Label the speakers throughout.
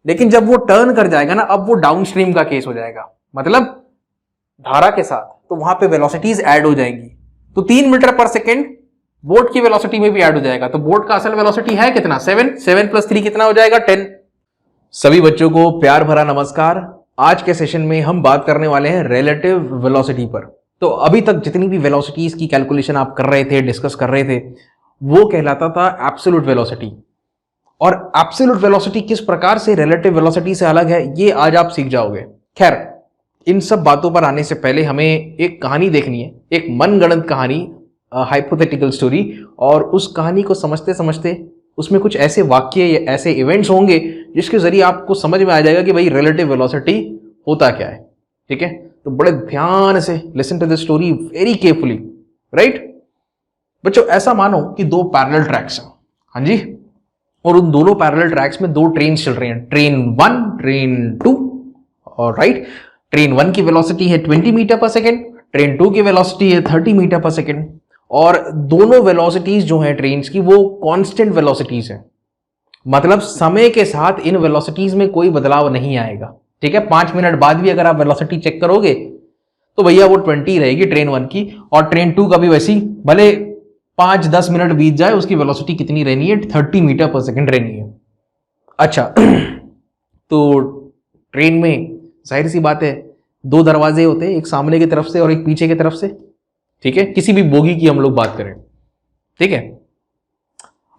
Speaker 1: लेकिन जब वो टर्न कर जाएगा ना, अब वो डाउन स्ट्रीम का केस हो जाएगा, मतलब धारा के साथ, तो वहां पे वेलोसिटीज ऐड हो जाएंगी। तो 3 मीटर पर सेकेंड बोट की वेलोसिटी में भी ऐड हो जाएगा। तो बोट का असल वेलोसिटी है कितना? 7 + 3 कितना हो जाएगा? 10। सभी बच्चों को प्यार भरा नमस्कार। आज के सेशन में हम बात करने वाले हैं रिलेटिव वेलोसिटी पर। तो अभी तक जितनी भी वेलोसिटीज की कैलकुलेशन आप कर रहे थे, डिस्कस कर रहे थे, वो कहलाता था एब्सोल्यूट वेलोसिटी। और एब्सोल्यूट वेलोसिटी किस प्रकार से रिलेटिव वेलोसिटी से अलग है, ये आज आप सीख जाओगे। खैर, इन सब बातों पर आने से पहले हमें एक कहानी देखनी है, एक मनगढ़ंत कहानी, हाइपोथेटिकल स्टोरी। और उस कहानी को समझते समझते उसमें कुछ ऐसे वाक्य या ऐसे इवेंट्स होंगे जिसके जरिए आपको समझ में आ जाएगा कि भाई रिलेटिव वेलोसिटी होता क्या है। ठीक है, तो बड़े ध्यान से listen to the story very carefully, right बच्चों। ऐसा मानो कि 2 पैरेलल ट्रैक्स हैं, हाँ जी, और उन दोनों पैरेलल ट्रैक्स में 2 ट्रेन चल रही हैं, ट्रेन 1, ट्रेन 2। और राइट, ट्रेन 1 की वेलोसिटी है 20 मीटर पर सेकेंड, ट्रेन 2 की वेलोसिटी है 30 मीटर पर सेकेंड। और दोनों वेलोसिटीज जो हैं ट्रेन की, वो कांस्टेंट वेलोसिटीज हैं, मतलब समय के साथ इन वेलोसिटीज में कोई बदलाव नहीं आएगा। ठीक है, 5 मिनट बाद भी अगर आप वेलोसिटी चेक करोगे तो भैया वो 20 रहेगी ट्रेन 1 की, और ट्रेन 2 का भी वैसी, भले 5-10 मिनट बीत जाए, उसकी वेलोसिटी कितनी रहनी है? 30 मीटर पर सेकेंड रहनी है। अच्छा तो ट्रेन में जाहिर सी बात है 2 दरवाजे होते हैं, एक सामने की तरफ से और एक पीछे की तरफ से। ठीक है, किसी भी बोगी की हम लोग बात करें, ठीक है।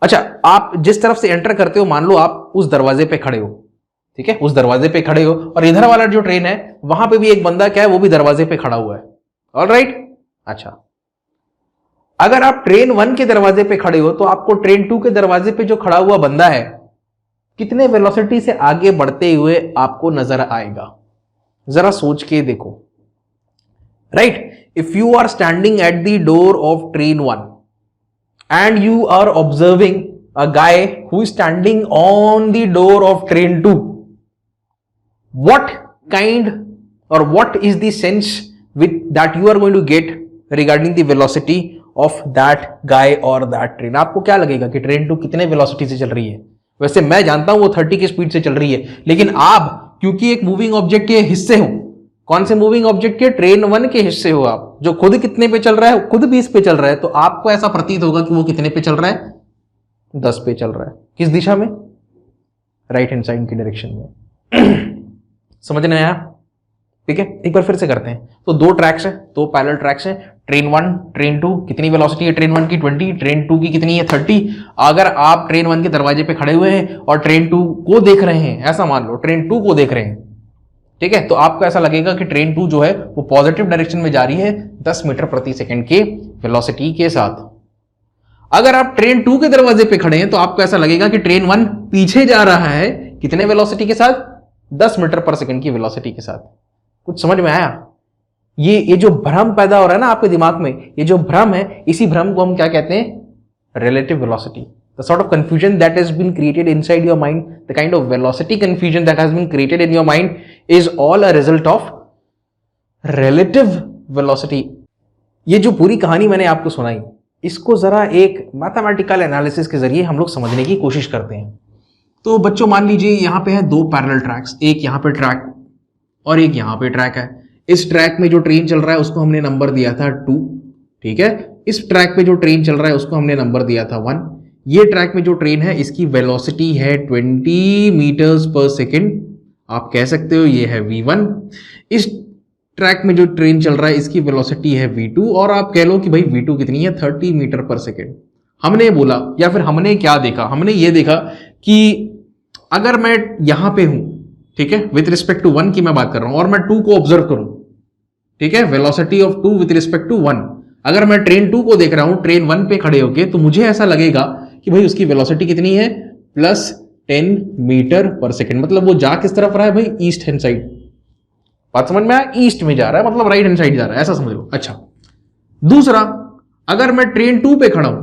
Speaker 1: अच्छा, आप जिस तरफ से एंटर करते हो, मान लो आप उस दरवाजे पे खड़े हो, ठीक है, उस दरवाजे पे खड़े हो, और इधर वाला जो ट्रेन है वहां पे भी एक बंदा क्या है, वो भी दरवाजे पे खड़ा हुआ है। ऑलराइट, अच्छा, अगर आप ट्रेन 1 के दरवाजे पे खड़े हो तो आपको ट्रेन 2 के दरवाजे पे जो खड़ा हुआ बंदा है कितने वेलोसिटी से आगे बढ़ते हुए आपको नजर आएगा? जरा सोच के देखो। Right, if you are standing at the door of train 1 and you are observing a guy who is standing on the door of train 2, what kind or what is the sense with that you are going to get regarding the velocity of that guy or that train? आपको क्या लगेगा कि train 2 कितने velocity से चल रही है? वैसे मैं जानता हूं वो 30 की स्पीड से चल रही है, लेकिन आप क्योंकि एक मूविंग ऑब्जेक्ट के हिस्से हो, कौन से मूविंग ऑब्जेक्ट के? ट्रेन 1 के हिस्से हो आप, जो खुद कितने पे चल रहा है, खुद 20 पे चल रहा है, तो आपको ऐसा प्रतीत होगा कि वो कितने पे चल रहा है? 10 पे चल रहा है। किस दिशा में? राइट हैंड साइड की डायरेक्शन में। समझ नहीं आया? ठीक है, एक बार फिर से करते हैं। तो 2 ट्रैक्स हैं, 2 पैरेलल ट्रैक्स हैं, ट्रेन 1, ट्रेन 2। कितनी वेलोसिटी है ट्रेन 1 की? 20, ट्रेन 2 की कितनी है? 30। अगर आप ट्रेन 1 के दरवाजे पे खड़े हुए हैं और ट्रेन 2 को देख रहे हैं, ऐसा मान लो ट्रेन 2 को देख रहे हैं, ठीक है, तो आपको ऐसा लगेगा कि ट्रेन 2 जो है वो पॉजिटिव डायरेक्शन में जा रही है 10 मीटर प्रति सेकंड के वेलोसिटी के साथ। अगर आप ट्रेन 2 के दरवाजे पे खड़े हैं तो आपको ऐसा लगेगा कि ट्रेन 1 पीछे जा रहा है, कितने वेलोसिटी के साथ? 10 मीटर पर सेकंड की वेलोसिटी के साथ। कुछ समझ में आया? ये जो भ्रम पैदा हो रहा है ना आपके दिमाग में, ये जो भ्रम है, इसी भ्रम को हम क्या कहते हैं? Relative velocity. The sort of confusion that has been created inside your mind, the kind of velocity confusion that has been created in your mind is all a result of relative velocity. ये जो पूरी कहानी मैंने आपको सुनाई, इसको जरा एक मैथमेटिकल एनालिसिस के जरिए हम लोग समझने की कोशिश करते हैं। तो बच्चों मान लीजिए यहाँ पे है 2 पैरेलल ट्रैक्स, एक यहाँ पे ट्रैक और एक यहाँ पे ट्रैक है। इस ट्रैक में जो ट्रेन चल रहा है उसको हमने नंबर दिया था 2, ठीक है। इस ट्रैक पे जो ट्रेन चल रहा है उसको हमने नंबर दिया था 1। ये ट्रैक में जो ट्रेन है इसकी वेलोसिटी है 20 मीटर्स पर सेकेंड, आप कह सकते हो ये है v1। इस ट्रैक में जो ट्रेन चल रहा है इसकी वेलोसिटी है v2, और आप कह लो कि भाई v2 कितनी है? 30 मीटर पर सेकेंड। हमने बोला, या फिर हमने क्या देखा? हमने ये देखा कि अगर मैं यहां पे हूं, ठीक है, विथ रिस्पेक्ट टू 1 की मैं बात कर रहा हूं, और मैं 2 को ऑब्जर्व करूं, ठीक है, velocity of 2 with respect to 1। अगर मैं ट्रेन 2 को देख रहा हूं ट्रेन 1 पे खड़े होके, तो मुझे ऐसा लगेगा कि भाई उसकी वेलोसिटी कितनी है? +10 मीटर पर सेकेंड। मतलब वो जा किस तरफ रहा है भाई? East hand side. बात समझ में आया? ईस्ट में जा रहा है, मतलब राइट हैंड साइड जा रहा है, ऐसा समझ लो। अच्छा, दूसरा, अगर मैं ट्रेन 2 पे खड़ा हूं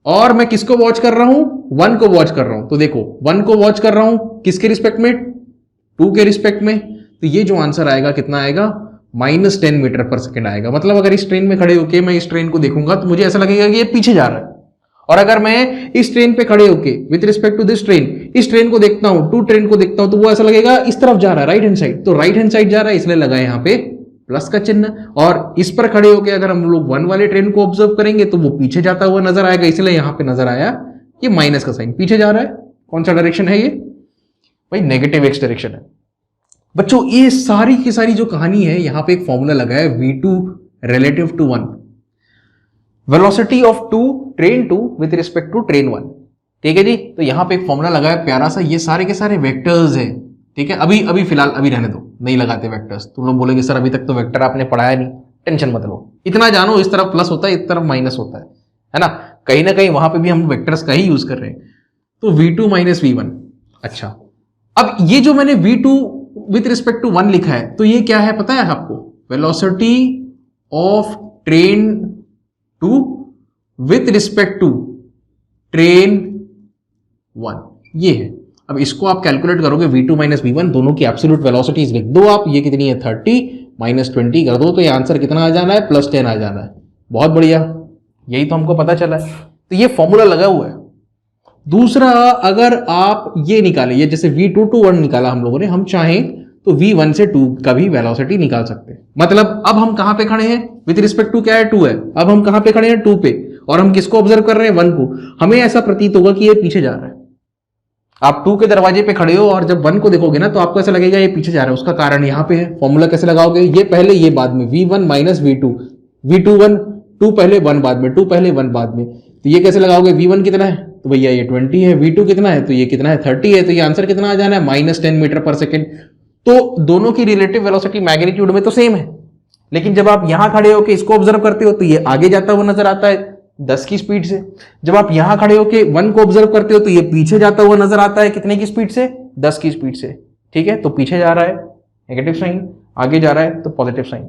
Speaker 1: और मैं किसको वॉच कर रहा हूं? 1 को वॉच कर रहा हूं, तो देखो 1 को वॉच कर रहा हूं किसके रिस्पेक्ट में? 2 के रिस्पेक्ट में। तो ये जो आंसर आएगा कितना आएगा? -10 मीटर पर सेकेंड आएगा। मतलब अगर इस ट्रेन में खड़े होके मैं इस ट्रेन को देखूंगा तो मुझे ऐसा लगेगा कि ये पीछे जा रहा है, और अगर मैं इस ट्रेन पे खड़े होके with respect to this train इस ट्रेन को देखता हूं, टू ट्रेन को देखता हूं, तो वो ऐसा लगेगा इस तरफ जा रहा है, राइट हैंड साइड। तो राइट हैंड साइड जा रहा है इसलिए लगा यहां पे प्लस का चिन्ह। और इस पर खड़े होके अगर हम लोग 1 वाले ट्रेन को ऑब्जर्व करेंगे तो वो पीछे जाता हुआ नजर आएगा, इसलिए यहां पे नजर आया ये माइनस का साइन, पीछे जा रहा है। कौन सा डायरेक्शन है ये भाई? नेगेटिव एक्स डायरेक्शन है। बच्चों ये सारी की सारी जो कहानी है, यहां पे एक फॉर्मूला लगा है v2 relative to 1, velocity of two train 2 with respect to train 1। ठीक है जी, तो यहां पे एक फॉर्मूला लगा है प्यारा सा, ये सारे के सारे वेक्टर्स हैं। ठीक है, अभी फिलहाल अभी रहने दो, नहीं लगाते वेक्टर्स। तुम लोग बोलेंगे सर अभी तक तो वेक्टर आपने पढ़ाया नहीं, टेंशन मत लो, इतना जानो इस तरफ प्लस होता है इस तरफ माइनस होता है ना कहीं वहां पे भी हम वेक्टर्स का ही यूज कर रहे हैं। तो v2 माइनस v1। अच्छा, अब ये जो मैंने v2 विथ रिस्पेक्ट टू 1 लिखा है, तो ये क्या है पता है आपको? Velocity of train 2 with respect to train 1, ये है। अब इसको आप कैलकुलेट करोगे v2 माइनस v1, दोनों की एब्सोल्यूट वेलोसिटीज लिख दो आप। ये कितनी है 30 माइनस 20 कर दो, तो ये आंसर कितना आ जाना है? प्लस 10 आ जाना है। बहुत बढ़िया, यही तो हमको पता चला है। तो ये फॉर्मूला लगा हुआ है। दूसरा, अगर आप ये निकालें, ये जैसे v2 टू 1 निकाला हम लोगों ने, हम चाहें तो v1 से 2 का भी वेलोसिटी निकाल सकते हैं। मतलब अब हम कहां पे खड़े हैं? विथ रिस्पेक्ट टू क्या है? 2 है। अब हम कहां पे खड़े हैं? 2 पे। और हम किसको ऑब्जर्व कर रहे हैं? 1 को। हमें ऐसा प्रतीत होगा कि ये पीछे जा रहा है। आप 2 के दरवाजे पे खड़े हो और जब 1 को देखोगे ना, तो आपको ऐसा लगेगा ये पीछे जा रहा है। उसका कारण यहां पे है। फॉर्मूला कैसे लगाओगे? ये पहले ये बाद में, v1 माइनस v2, v2 1, 2 पहले 1 बाद में, 2 पहले 1 बाद में। तो ये कैसे लगाओगे? v1 कितना है? तो भैया ये 20 है। v2 कितना है? तो ये कितना है? 30 है। तो ये आंसर कितना आ जाना है? Minus 10 metre per second. तो दोनों की रिलेटिव वेलोसिटी मैग्नीट्यूड में तो सेम है, लेकिन जब आप यहां खड़े होकर इसको ऑब्जर्व करते हो तो ये आगे जाता हुआ नजर आता है 10 की स्पीड से। जब आप यहां खड़े होकर 1 को ऑब्जर्व करते हो तो ये पीछे जाता हुआ नजर आता है कितने की स्पीड से? 10 की स्पीड से। ठीक है, तो पीछे जा रहा है नेगेटिव साइन, आगे जा रहा है तो पॉजिटिव साइन।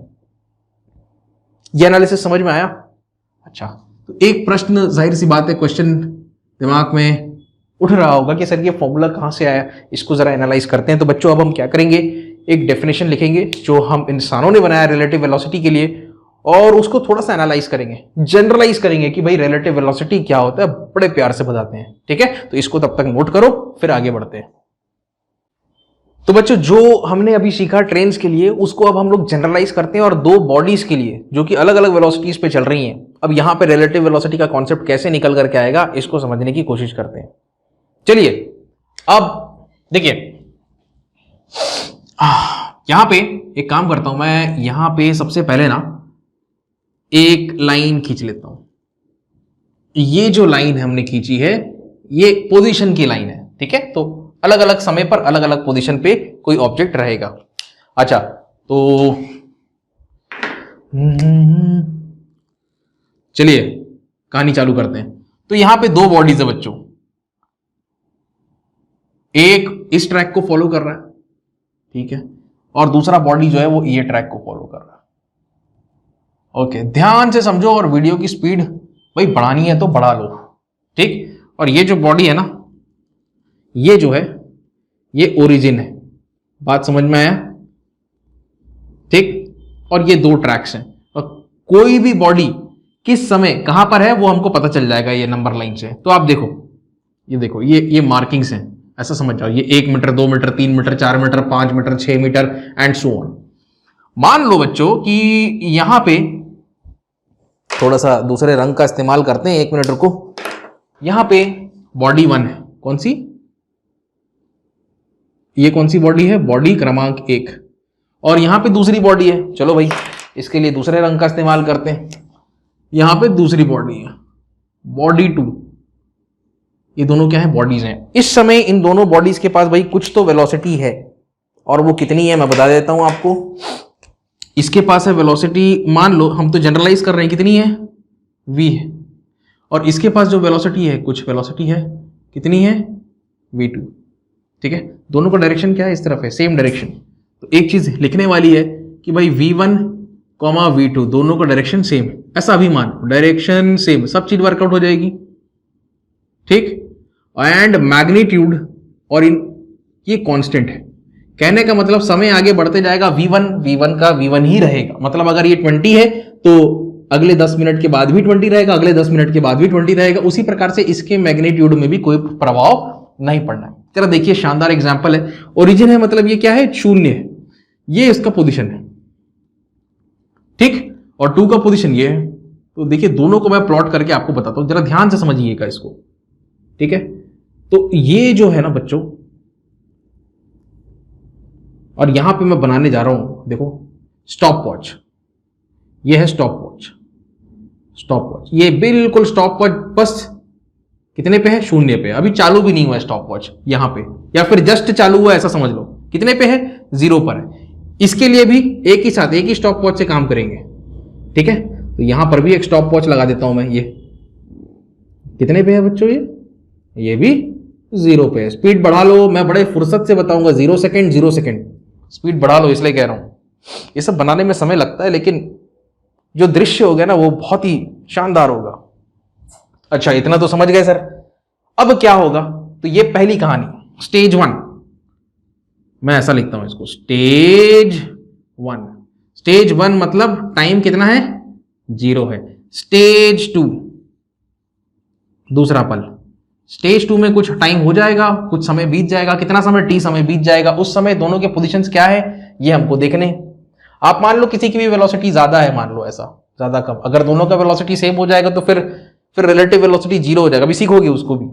Speaker 1: ये एनालिसिस समझ में आया? अच्छा, तो एक प्रश्न जाहिर सी बात है क्वेश्चन दिमाग में उठ रहा होगा कि सर ये फॉर्मूला कहां से आया, इसको जरा एनालाइज करते हैं। तो बच्चों अब हम क्या करेंगे, एक डेफिनेशन लिखेंगे जो हम इंसानों ने बनाया रिलेटिव वेलोसिटी के लिए, और उसको थोड़ा सा एनालाइज करेंगे, जनरलाइज करेंगे कि भाई रिलेटिव वेलोसिटी क्या होता है। बड़े प्यार से बताते हैं। ठीक है, तो इसको तब तक नोट करो, फिर आगे बढ़ते हैं। तो बच्चों जो हमने अभी सीखा ट्रेन्स के लिए, उसको अब हम लोग जनरलाइज करते हैं और 2 बॉडीज के लिए जो कि अलग अलग वेलोसिटीज पे चल रही हैं। अब यहां पे रिलेटिव वेलोसिटी का कॉन्सेप्ट कैसे निकल करके आएगा, इसको समझने की कोशिश करते हैं। चलिए, अब देखिए, यहां पे एक काम करता हूं मैं, यहां पे सबसे पहले ना एक लाइन खींच लेता हूं। ये जो लाइन हमने खींची है ये पोजीशन की लाइन है। ठीक है, तो अलग अलग समय पर अलग अलग पोजीशन पे कोई ऑब्जेक्ट रहेगा। अच्छा, तो चलिए कहानी चालू करते हैं। तो यहां पे 2 बॉडीज है बच्चों, एक इस ट्रैक को फॉलो कर रहा है, ठीक है, और दूसरा बॉडी जो है वो ये ट्रैक को फॉलो कर रहा है। ओके, ध्यान से समझो और वीडियो की स्पीड भाई बढ़ानी है तो बढ़ा लो। ठीक, और ये जो बॉडी है ना, ये जो है ये ओरिजिन है। बात समझ में आया? ठीक, और ये 2 ट्रैक्स हैं, और कोई भी बॉडी किस समय कहां पर है वो हमको पता चल जाएगा ये नंबर लाइन से। तो आप देखो, ये देखो, ये मार्किंग्स हैं, ऐसा समझ जाओ। ये 1 metre, 2 metre, 3 metre, 4 metre, 5 metre, 6 metre and so on. मान लो बच्चों कि यहां पे थोड़ा सा दूसरे रंग का इस्तेमाल करते हैं, 1 मिनट रुको। यहां पे बॉडी 1 है, कौन सी? ये कौन सी बॉडी है? बॉडी क्रमांक 1। और यहां पे दूसरी बॉडी है, चलो भाई इसके लिए दूसरे रंग का इस्तेमाल करते हैं। यहां पे दूसरी बॉडी है, बॉडी 2। ये दोनों क्या है? बॉडीज हैं। इस समय इन दोनों बॉडीज के पास भाई कुछ तो वेलोसिटी है, और वो कितनी है मैं बता देता हूं आपको। इसके पास है वेलोसिटी, मान लो हम तो जनरलाइज कर रहे हैं, कितनी है? v है। और इसके पास जो वेलोसिटी है, कुछ वेलोसिटी है, कितनी है? v2। ठीक है, दोनों का डायरेक्शन क्या है? इस तरफ है, सेम डायरेक्शन। तो एक चीज लिखने वाली है कि भाई v1, v2 दोनों का डायरेक्शन सेम है, ऐसा भी मान, डायरेक्शन सेम, सब चीज वर्कआउट हो जाएगी। ठीक, एंड मैग्नीट्यूड और इन ये कांस्टेंट है। कहने का मतलब समय आगे बढ़ते जाएगा, v1 का v1 ही रहेगा। मतलब अगर ये 20 है तो अगले 10 मिनट के बाद भी 20 रहेगा, अगले 10 मिनट के बाद भी 20 रहेगा। उसी प्रकार से इसके मैग्नीट्यूड में भी कोई प्रभाव नहीं पड़ना है। जरा देखिए, शानदार एग्जांपल है। ओरिजिन है मतलब ये क्या है, 0 है, ये इसका पोजीशन है, ठीक, और 2 का पोजीशन ये है। तो देखिए दोनों को मैं प्लॉट करके आपको बताता हूं, जरा ध्यान से समझिएगा इसको, ठीक है। तो ये जो है ना बच्चों, और यहां पे मैं बनाने जा रहा हूं, देखो स्टॉप वॉच, ये है स्टॉप वॉच, स्टॉप वॉच, ये बिल्कुल स्टॉप वॉच बस कितने पे है, 0 पे, अभी चालू भी नहीं हुआ है स्टॉप वॉच यहां पे, या फिर जस्ट चालू हुआ ऐसा समझ लो। कितने पे है, 0 पर है। इसके लिए भी एक ही साथ एक ही स्टॉप वॉच से काम करेंगे, ठीक है। तो यहां पर भी एक स्टॉप वॉच लगा देता हूं मैं। ये कितने पे है बच्चों, ये भी 0 पे है। स्पीड बढ़ा लो, मैं बड़े फुर्सत से बताऊंगा, 0 सेकेंड 0 सेकेंड, स्पीड बढ़ा लो, इसलिए कह रहा हूं। ये सब बनाने में समय लगता है, लेकिन जो दृश्य हो गया ना वो बहुत ही शानदार होगा। अच्छा, इतना तो समझ गए सर। अब क्या होगा, तो ये पहली कहानी स्टेज 1, मैं ऐसा लिखता हूं इसको, स्टेज 1। स्टेज 1 मतलब टाइम कितना है, 0 है। स्टेज 2 दूसरा पल, स्टेज 2 में कुछ टाइम हो जाएगा, कुछ समय बीत जाएगा, कितना समय, टी समय बीत जाएगा। उस समय दोनों के पोजीशंस क्या है ये हमको देखने। आप मान लो किसी की भी वेलोसिटी ज्यादा है, मान लो ऐसा, ज्यादा कम, अगर दोनों का वेलोसिटी सेम हो जाएगा तो फिर रिलेटिव वेलोसिटी 0 हो जाएगा। अभी सीखोगे उसको भी।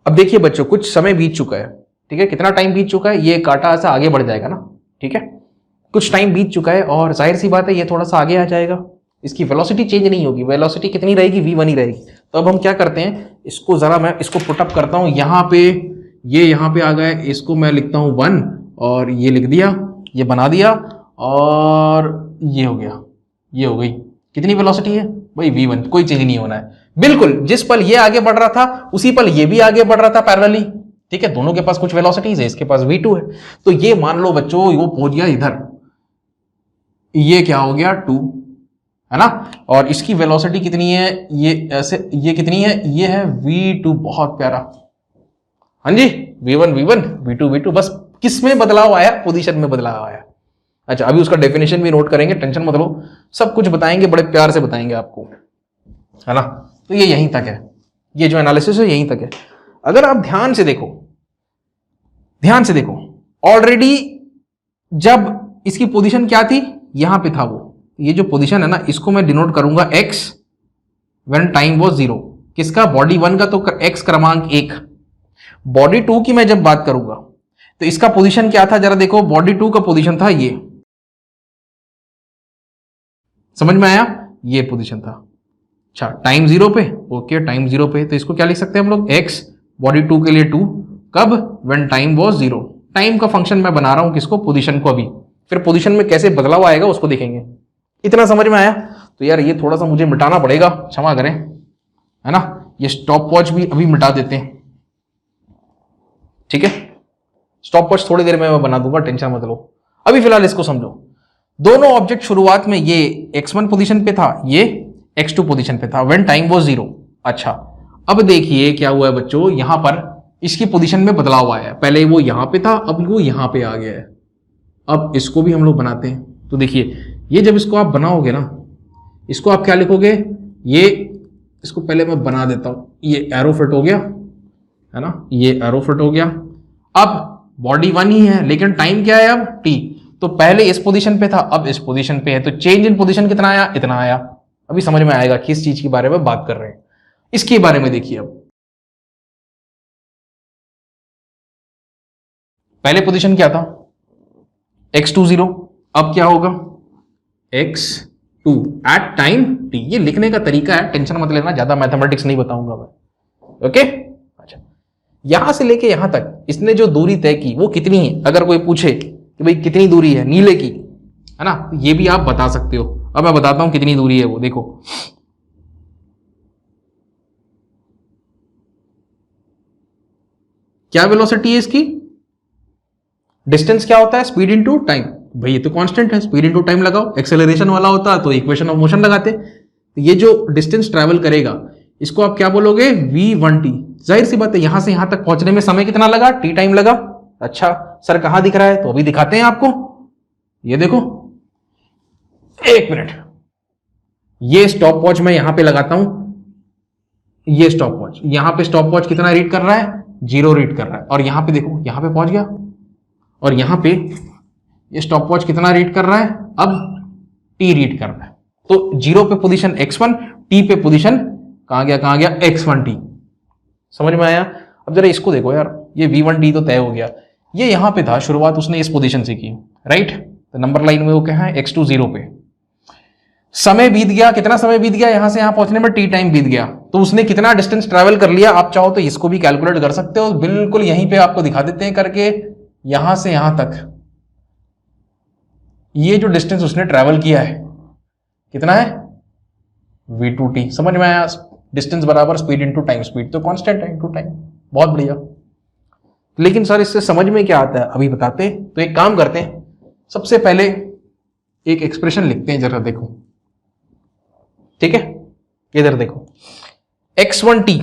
Speaker 1: अब देखिए बच्चों, कुछ समय बीत चुका है, ठीक है, कितना टाइम बीत चुका है, ये कांटा ऐसा आगे बढ़ जाएगा ना, ठीक है, कुछ टाइम बीत चुका है, और जाहिर सी बात है ये थोड़ा सा आगे आ जाएगा, इसकी वेलोसिटी चेंज नहीं होगी, वेलोसिटी कितनी रहेगी, v1 ही रहेगी। तो अब हम क्या करते हैं, इसको जरा मैं इसको पुटअप करता हूं, यहां पे ये यहां पे आ गए, इसको मैं लिखता हूं 1, और ये लिख दिया, ये बना दिया, और ये हो गया, ये हो गई। कितनी वेलोसिटी है भाई, v1, कोई चेंज नहीं होना है। बिल्कुल जिस पल ये आगे बढ़ रहा था उसी पल ये भी आगे बढ़ रहा था पैरेलली, ठीक है, दोनों के पास कुछ वेलोसिटीज है, इसके पास v2 है। तो ये मान लो बच्चों वो पहुंच गया इधर, ये क्या हो गया 2, है ना, और इसकी वेलोसिटी कितनी है, ये ऐसे, ये कितनी है, ये है v2, बहुत प्यारा, हाँ जी, v1 v1, v2 v2, बस किस में बदलाव आया, पोजीशन में बदलाव आया। अच्छा, अभी उसका डेफिनेशन भी नोट करेंगे, टेंशन मत लो, सब कुछ बताएंगे, बड़े प्यार से बताएंगे आपको, है ना। तो ये यहीं तक है, ये जो एनालिसिस है यहीं तक है। अगर आप ध्यान से देखो, ध्यान से देखो, ऑलरेडी जब इसकी पोजीशन क्या थी, यहां पे था वो, ये जो पोजीशन है ना, इसको मैं डिनोट करूंगा x व्हेन टाइम वाज 0, किसका, बॉडी 1 का, तो x क्रमांक 1। बॉडी 2 की मैं जब बात करूंगा तो इसका पोजीशन क्या था, जरा देखो, बॉडी 2 का पोजीशन था ये, समझ में आया, ये पोजीशन था। अच्छा, टाइम 0 पे, ओके, टाइम 0 पे, तो इसको क्या लिख सकते हैं हम लोग, x, बॉडी 2 के लिए 2, कब, व्हेन टाइम वाज 0। टाइम का फंक्शन मैं बना रहा हूं, किसको, पोजीशन को। अभी फिर पोजीशन में कैसे बदलाव आएगा उसको देखेंगे। इतना समझ में आया। तो यार ये थोड़ा सा मुझे मिटाना पड़ेगा, क्षमा करें, है ना, ये स्टॉप वॉच भी अभी मिटा देते हैं, ठीक है, स्टॉप वॉच थोड़ी देर में मैं बना दूंगा, टेंशन मत लो। अभी फिलहाल इसको समझो, दोनों ऑब्जेक्ट शुरुआत में ये x1 पोजीशन पे था, ये x2 पोजीशन पे था, व्हेन टाइम वाज 0। अच्छा, अब देखिए क्या हुआ है बच्चों, यहां पर इसकी पोजीशन में बदलाव आया है, पहले वो यहां पे था, अब वो यहां पे आ गया है। अब इसको भी हम लोग बनाते हैं, तो देखिए ये जब इसको आप बनाओगे ना, इसको आप क्या लिखोगे, ये, इसको पहले मैं बना देता हूं, ये एरो फिट हो गया, है ना, ये एरो फिट हो गया। अब बॉडी 1 ही है, लेकिन टाइम क्या है अब, t, तो पहले इस पोजीशन पे था, अब इस पोजीशन पे है, तो चेंज इन पोजीशन कितना आया, इतना आया। अभी समझ में आएगा किस चीज के बारे में बात कर रहे हैं। इसके बारे में देखिए, अब पहले पोजीशन क्या था, x20, अब क्या होगा, x2 एट टाइम t। ये लिखने का तरीका है, टेंशन मत लेना, ज्यादा मैथमेटिक्स नहीं बताऊंगा मैं, ओके। अच्छा, यहां से लेके यहां तक इसने जो दूरी तय की वो कितनी है, अगर कोई पूछे कि भाई कितनी दूरी है नीले की, है ना, ये भी आप बता सकते हो। अब मैं बताता हूं कितनी दूरी है वो, देखो, क्या वेलोसिटी है इसकी, डिस्टेंस क्या होता है, स्पीड इनटू टाइम, भाई ये तो कांस्टेंट है, स्पीड इनटू टाइम लगाओ, एक्सेलरेशन वाला होता तो इक्वेशन ऑफ मोशन लगाते। तो ये जो डिस्टेंस ट्रैवल करेगा इसको आप क्या बोलोगे, v1t। जाहिर सी बात है यहां से यहां तक पहुंचने में समय कितना लगा, t टाइम लगा। अच्छा सर कहां दिख रहा है, तो अभी दिखाते हैं आपको, ये देखो, एक मिनट, ये स्टॉप वॉच मैं यहां पे लगाता हूं, ये स्टॉप वॉच, यहां पे स्टॉप वॉच कितना रीड कर रहा है, 0 रीड कर रहा है, और यहां पे देखो यहां पे पहुंच गया, और यहां पे ये स्टॉप वॉच कितना रीड कर रहा है, अब t रीड कर रहा है। तो 0 पे पोजीशन x1, t पे पोजीशन कहां गया x1t। समझ में आया? अब जरा इसको देखो यार, ये v1t तो तय हो गया, ये यहां पे था शुरुआत उसने इस पोजीशन से की, राइट? तो नंबर लाइन में वो क्या है, x2 0 पे। समय बीत गया, कितना समय बीत गया, यहां से यहां पहुंचने में t टाइम बीत गया, तो उसने कितना डिस्टेंस ट्रेवल कर लिया। आप चाहो तो इसको भी कैलकुलेट कर सकते हो, बिल्कुल यहीं पे आपको दिखा देते हैं करके, यहां से यहां तक ये जो डिस्टेंस उसने ट्रेवल किया है कितना है, v2t। समझ में आया? डिस्टेंस बराबर स्पीड इंटू टाइम, स्पीड तो कांस्टेंट है इंटू टाइम। बहुत बढ़िया। लेकिन सर इससे समझ में क्या आता है अभी बताते हैं। तो एक काम करते हैं, सबसे पहले एक एक्सप्रेशन लिखते हैं, जरा देखो, ठीक है? इधर देखो, x1t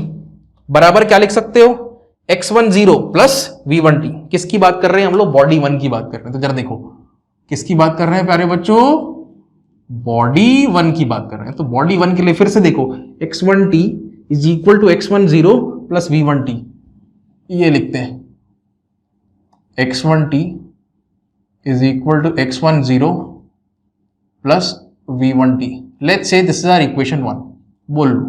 Speaker 1: बराबर क्या लिख सकते हो, x10 प्लस v1t। किसकी बात कर रहे हैं हम लोग, बॉडी 1 की बात कर रहे हैं। तो जरा देखो किसकी बात कर रहे हैं प्यारे बच्चों, बॉडी 1 की बात कर रहे हैं। तो बॉडी 1 के लिए फिर से देखो, x1t is equal to x10 plus v1t। ये लिखते हैं x1t is equal to x10 plus v1t। Let's say this is our equation 1, बोल लो।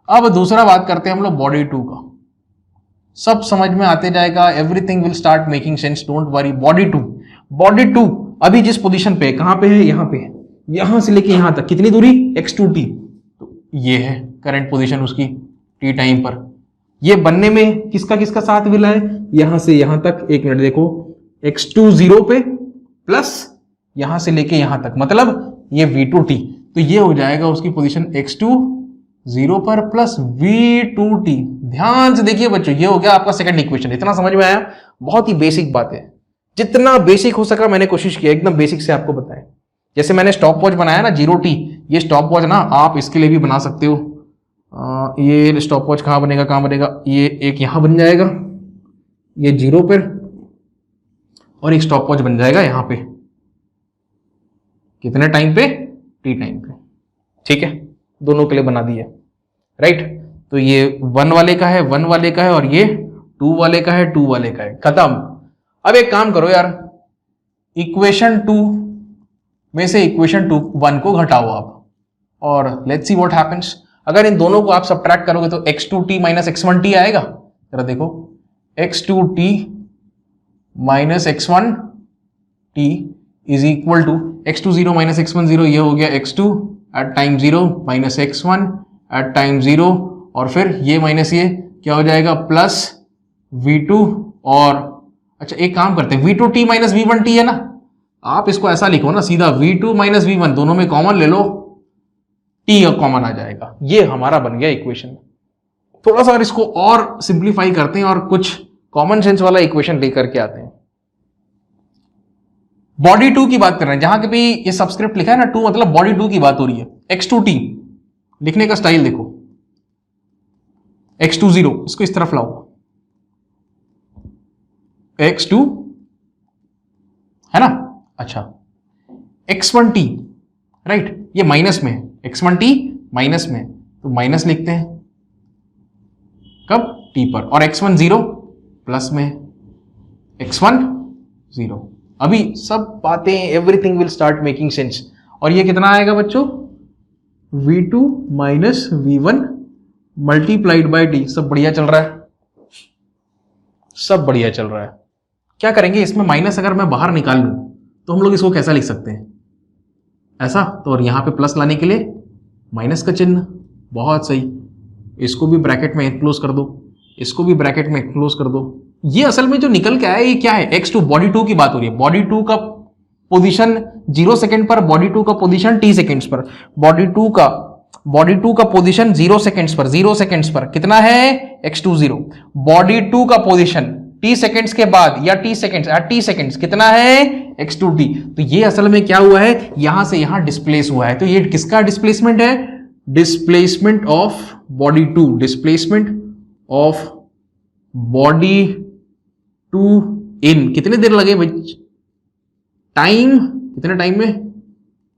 Speaker 1: अब दूसरा बात करते हैं हम लोग बॉडी 2 का, सब समझ में आते जाएगा, everything will start making sense, don't worry. Body 2 अभी जिस पोजीशन पे, कहां पे है, यहां पे है, यहां से लेके यहां तक कितनी दूरी, x2t। तो ये है करंट पोजीशन उसकी t टाइम पर। ये बनने में किसका किसका साथ मिला है, यहां से यहां तक, एक मिनट देखो, x20 पे प्लस यहां से लेके यहां तक, मतलब ये v2t। तो ये हो जाएगा उसकी पोजीशन x20 पर प्लस v2t। ध्यान से देखिए बच्चों, ये हो गया आपका सेकंड इक्वेशन। इतना समझ में आया? बहुत ही बेसिक बात है, जितना बेसिक हो सका मैंने कोशिश किया एकदम बेसिक से आपको बताएं। जैसे मैंने स्टॉप वॉच बनाया ना 0t, ये स्टॉप वॉच ना आप इसके लिए भी बना सकते हो। ये स्टॉप वॉच कहां बनेगा, ये एक यहां बन जाएगा, ये 0 पर, और एक स्टॉप वॉच बन जाएगा यहां पे, कितने टाइम पे, t टाइम पे। ठीक है, दोनों के लिए बना दिया, राइट? तो ये 1 वाले का है, 1 वाले का है, और ये 2 वाले का है, 2 वाले का है, खत्म। अब एक काम करो यार, इक्वेशन 2 में से इक्वेशन 1 को घटाओ आप, और लेट्स सी व्हाट हैपेंस। अगर इन दोनों को आप सबट्रैक्ट करोगे तो x2t माइनस x1t आएगा। जरा देखो, x2t minus x1t is equal to x20 minus x10, ये हो गया x2 at time 0 minus x1 at time 0, और फिर ये माइनस ये क्या हो जाएगा, प्लस v2। और अच्छा एक काम करते हैं, v2t माइनस v1t है ना, आप इसको ऐसा लिखो ना सीधा, v2 माइनस v1, दोनों में कॉमन ले लो, t कॉमन आ जाएगा। ये हमारा बन गया इक्वेशन। थोड़ा सा इसको और सिंप्लीफाई करते हैं और कुछ कॉमन सेंस वाला इक्वेशन लेकर के आते हैं। बॉडी 2 की बात कर रहे हैं, जहां भी ये सबस्क्रिप्ट लिखा है ना 2, मतलब बॉडी 2 की बात हो रही है। x2t लिखने का स्टाइल देखो, x20 इसको इस तरफ लाओ, x2 है ना, अच्छा x1t, राइट? ये माइनस में है, x1t माइनस में, तो माइनस लिखते हैं कब, t पर, और x10 प्लस में, x10। अभी सब बातें, everything will start making sense. और ये कितना आएगा बच्चों, v2 minus v1 multiplied by t। सब बढ़िया चल रहा है, सब बढ़िया चल रहा है। क्या करेंगे इसमें, माइनस अगर मैं बाहर निकाल लूं तो हम लोग इसको कैसा लिख सकते हैं, ऐसा। तो और यहां पे प्लस लाने के लिए माइनस का चिन्ह, बहुत सही। इसको भी ब्रैकेट में क्लोज कर दो, इसको भी ब्रैकेट में क्लोज कर दो। ये असल में जो निकल के आया ये क्या है, x2, बॉडी 2 की बात हो रही है। बॉडी 2 का पोजीशन 0 सेकंड पर, बॉडी 2 का पोजीशन t सेकंड्स पर, बॉडी 2 का पोजीशन 0 सेकंड्स पर, 0 सेकंड्स पर कितना है, x20। बॉडी 2 का पोजीशन t सेकंड्स के बाद या t सेकंड्स कितना है, x2t। तो ये असल में क्या हुआ है, यहां से यहां डिस्प्लेस हुआ है। तो ये किसका डिस्प्लेसमेंट है, displacement of body 2, displacement of body 2 in, कितने देर लगे भाई, टाइम, कितने टाइम में,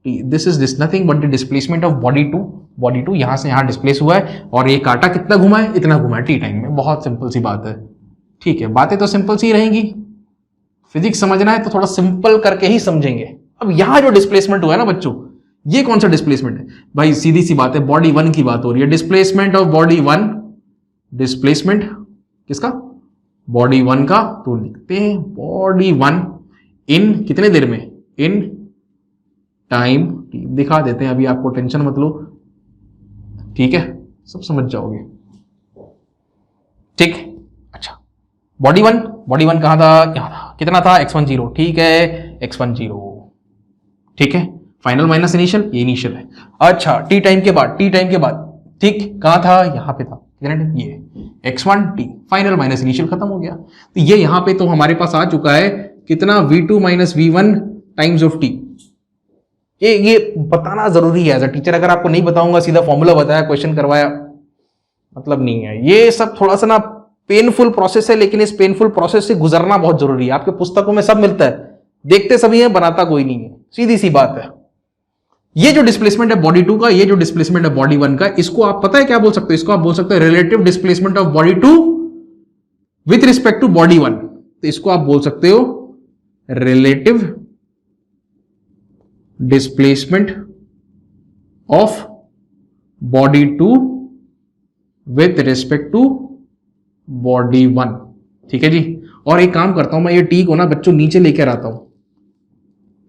Speaker 1: this is this nothing but the displacement of body two यहां से यहां डिस्प्लेस हुआ है और ये कांटा कितना घुमा है, इतना घुमा है टी टाइम में। बहुत सिंपल सी बात है। ठीक है, बातें तो सिंपल सी रहेंगी, फिजिक्स समझना है तो थोड़ा सिंपल करके ही समझेंगे। अब यहां जो डिस्प्लेसमेंट हुआ है ना बच्चों, ये कौन सा डिस्प्लेसमेंट है भाई? सीधी सी बात है, बॉडी वन की बात हो रही है। Displacement of body one, displacement किसका? बॉडी वन का। तो लिखते हैं बॉडी वन इन कितने देर में, इन टाइम दिखा देते हैं, अभी आपको टेंशन मत लो, ठीक है, सब समझ जाओगे। ठीक, अच्छा, बॉडी वन कहां था? यहां था। कितना था? x10। ठीक है, x10, ठीक है। फाइनल माइनस इनिशियल, ये इनिशियल है। अच्छा, टी टाइम के बाद, ठीक, कहां था? यहां पे था। ये x1t, फाइनल माइनस इनिशियल खत्म हो गया। तो ये यहां पे तो हमारे पास आ चुका है कितना? v2 minus v1 times of t। ये बताना जरूरी है एज अ टीचर। अगर आपको नहीं बताऊंगा, सीधा फॉर्मूला बताया, क्वेश्चन करवाया, मतलब नहीं है। ये सब थोड़ा सा ना पेनफुल प्रोसेस है, लेकिन इस पेनफुल प्रोसेस से गुजरना बहुत जरूरी है। आपके पुस्तकों में सब मिलता है, देखते सभी हैं, बनाता कोई नहीं है, सीधी सी बात है। ये जो डिस्प्लेसमेंट है बॉडी टू का, ये जो डिस्प्लेसमेंट है बॉडी वन का, इसको आप पता है क्या बोल सकते हो? इसको आप बोल सकते हो relative displacement of body two with respect to body one. तो इसको आप बोल सकते हो relative displacement of body two with respect to body one. ठीक है जी। और एक काम करता हूं मैं, ये टी को ना बच्चों नीचे लेकर आता हूं,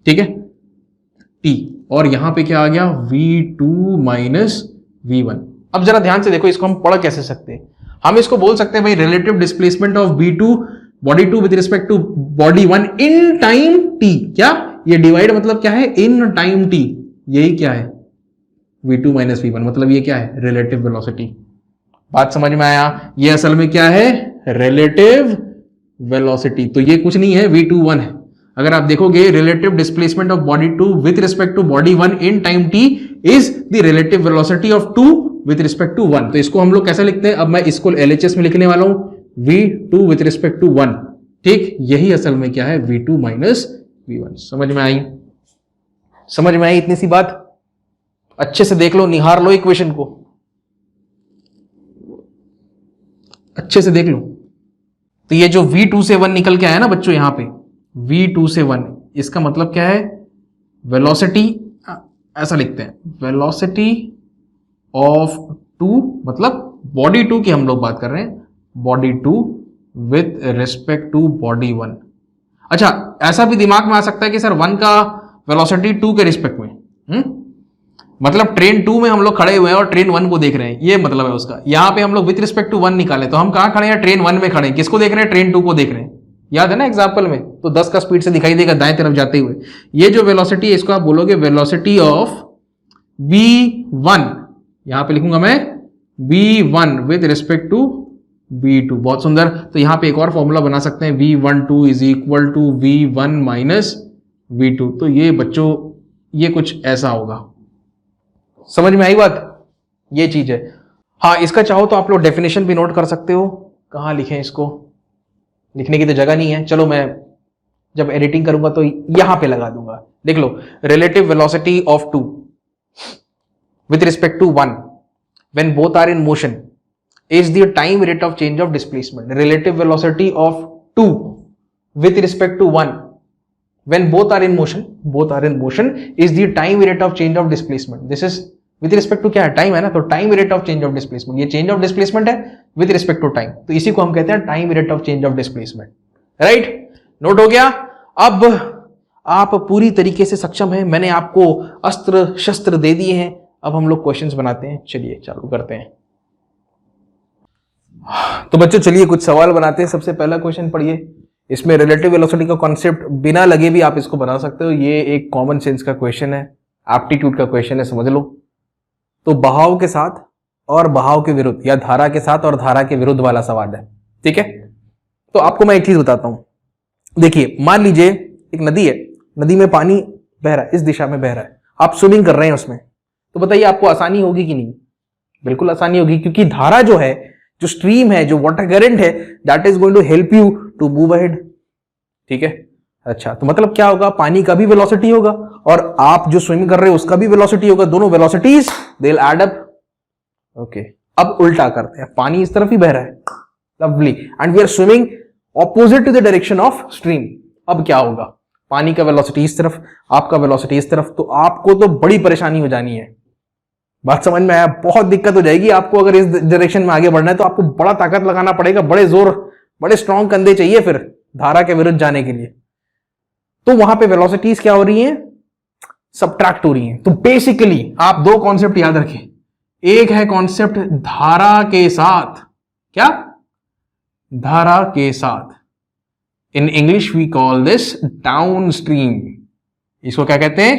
Speaker 1: ठीक है, टी, और यहां पे क्या आ गया? v2 minus v1। अब जरा ध्यान से देखो, इसको हम पढ़ कैसे सकते हैं? हम इसको बोल सकते हैं भाई relative displacement of b2 body two with respect to body one in time t। क्या ये डिवाइड मतलब क्या है? In time t। यही क्या है? v2 माइनस v1, मतलब ये क्या है? Relative velocity. बात समझ में आया? ये असल में क्या है? Relative velocity. तो ये कुछ नहीं है, v2 1 है। अगर आप देखोगे relative displacement of body two with respect to body one in time t is the relative velocity of two with respect to one. तो इसको हम लोग कैसे लिखते हैं? अब मैं इसको LHS में लिखने वाला हूं, v2 with respect to one. ठीक, यही असल में क्या है? v2 minus v1। समझ में आई? समझ में आई इतनी सी बात? अच्छे से देख लो, निहार लो इक्वेशन को, अच्छे से देख लो। तो ये जो v2 से 1 निकल के आया ना बच्चों, यहां पे v2 से 1, इसका मतलब क्या है? वेलोसिटी, ऐसा लिखते हैं, वेलोसिटी ऑफ टू, मतलब बॉडी टू की हम लोग बात कर रहे हैं, body two with respect to body one. अच्छा, ऐसा भी दिमाग में आ सकता है कि सर 1 का वेलोसिटी 2 के रिस्पेक्ट में, मतलब ट्रेन 2 में हम लोग खड़े हुए हैं और ट्रेन 1 को देख रहे हैं, ये मतलब है उसका। यहां पे हम लोग विथ रिस्पेक्ट टू 1 निकाले तो हम कहां खड़े हैं? ट्रेन 1 में खड़े हैं। किसको देख रहे हैं? ट्रेन 2 को देख रहे हैं। याद है ना एग्जाम्पल में? तो 10 का स्पीड से दिखाई देगा दाएं तरफ जाते हुए। ये जो वेलोसिटी है, इसको आप बोलोगे वेलोसिटी ऑफ v1। यहां पे लिखूंगा मैं v1 with respect to v2। बहुत सुंदर। तो यहां पे एक और फॉर्मूला बना सकते हैं, v12 is equal to v1 minus v2। तो ये बच्चों, ये कुछ ऐसा होगा। समझ में आई बात? ये चीज है। हाँ, इसका चाहो तो आप लोग डेफिनेशन भी नोट कर सकते हो। कहां लिखें इसको? लिखने की तो जगह नहीं है, चलो मैं जब एडिटिंग करूंगा तो यहां पे लगा दूंगा। देख लो, relative velocity of two with respect to one when both are in motion is the time rate of change of displacement. Relative velocity of two with respect to one when both are in motion is the time rate of change of displacement. This is with respect to क्या है? Time है ना, तो time rate of change of displacement. ये change of displacement है with respect to time, तो इसी को हम कहते हैं time rate of change of displacement. Right, note हो गया? अब आप पूरी तरीके से सक्षम हैं, मैंने आपको अस्त्र शस्त्र दे दिए हैं। अब हम लोग क्वेश्चंस बनाते हैं। चलिए चालू करते हैं। तो बच्चों चलिए कुछ सवाल बनाते हैं। सबसे पहला क्वेश्चन पढ़िए। इसमें रिलेटिव वेलोसिटी का कॉन्सेप्ट बिना लगे भी आप इसको बना सकते हो। ये एक कॉमन सेंस का क्वेश्चन है, एप्टीट्यूड का क्वेश्चन है, समझ लो। तो बहाव के साथ और बहाव के विरुद्ध, या धारा के साथ और धारा के विरुद्ध वाला सवाल है। ठीक है, तो आपको मैं एक चीज बताता हूं। देखिए, मान लीजिए एक नदी है, नदी में पानी बह रहा है, इस दिशा में बह रहा है, आप स्विमिंग कर रहे हैं उसमें, तो बताइए आपको आसानी होगी कि नहीं? बिल्कुल आसानी होगी, क्योंकि धारा जो है, जो स्ट्रीम है, जो वाटर करंट है, that is going to help you to move ahead. ठीक है, अच्छा, तो मतलब क्या होगा, पानी का भी वेलोसिटी होगा और आप जो स्विम कर रहे हो उसका भी वेलोसिटी होगा, दोनों velocities they will add up. Okay, अब उल्टा करते हैं, पानी इस तरफ ही बह रहा है, lovely, and we are swimming opposite to the direction of stream. अब क्या होगा, पानी का वेलोसिटी इस तरफ, आपका वेलोसिटी इस तरफ, तो आपको तो बड़ी परेशानी हो जानी है। बात समझ में आया? बहुत दिक्कत हो जाएगी आपको, अगर इस डायरेक्शन में आगे बढ़ना है तो आपको बड़ा ताकत लगाना पड़ेगा, बड़े जोर, बड़े स्ट्रॉन्ग कंधे चाहिए फिर धारा के विरुद्ध जाने के लिए। तो वहां पे वेलोसिटीज क्या हो रही हैं, सबट्रैक्ट हो रही हैं। तो बेसिकली आप दो कॉन्सेप्ट याद रखें, एक है कॉन्सेप्ट धारा के साथ, क्या, धारा के साथ, in English we call this downstream, इसको क्या कहते हैं,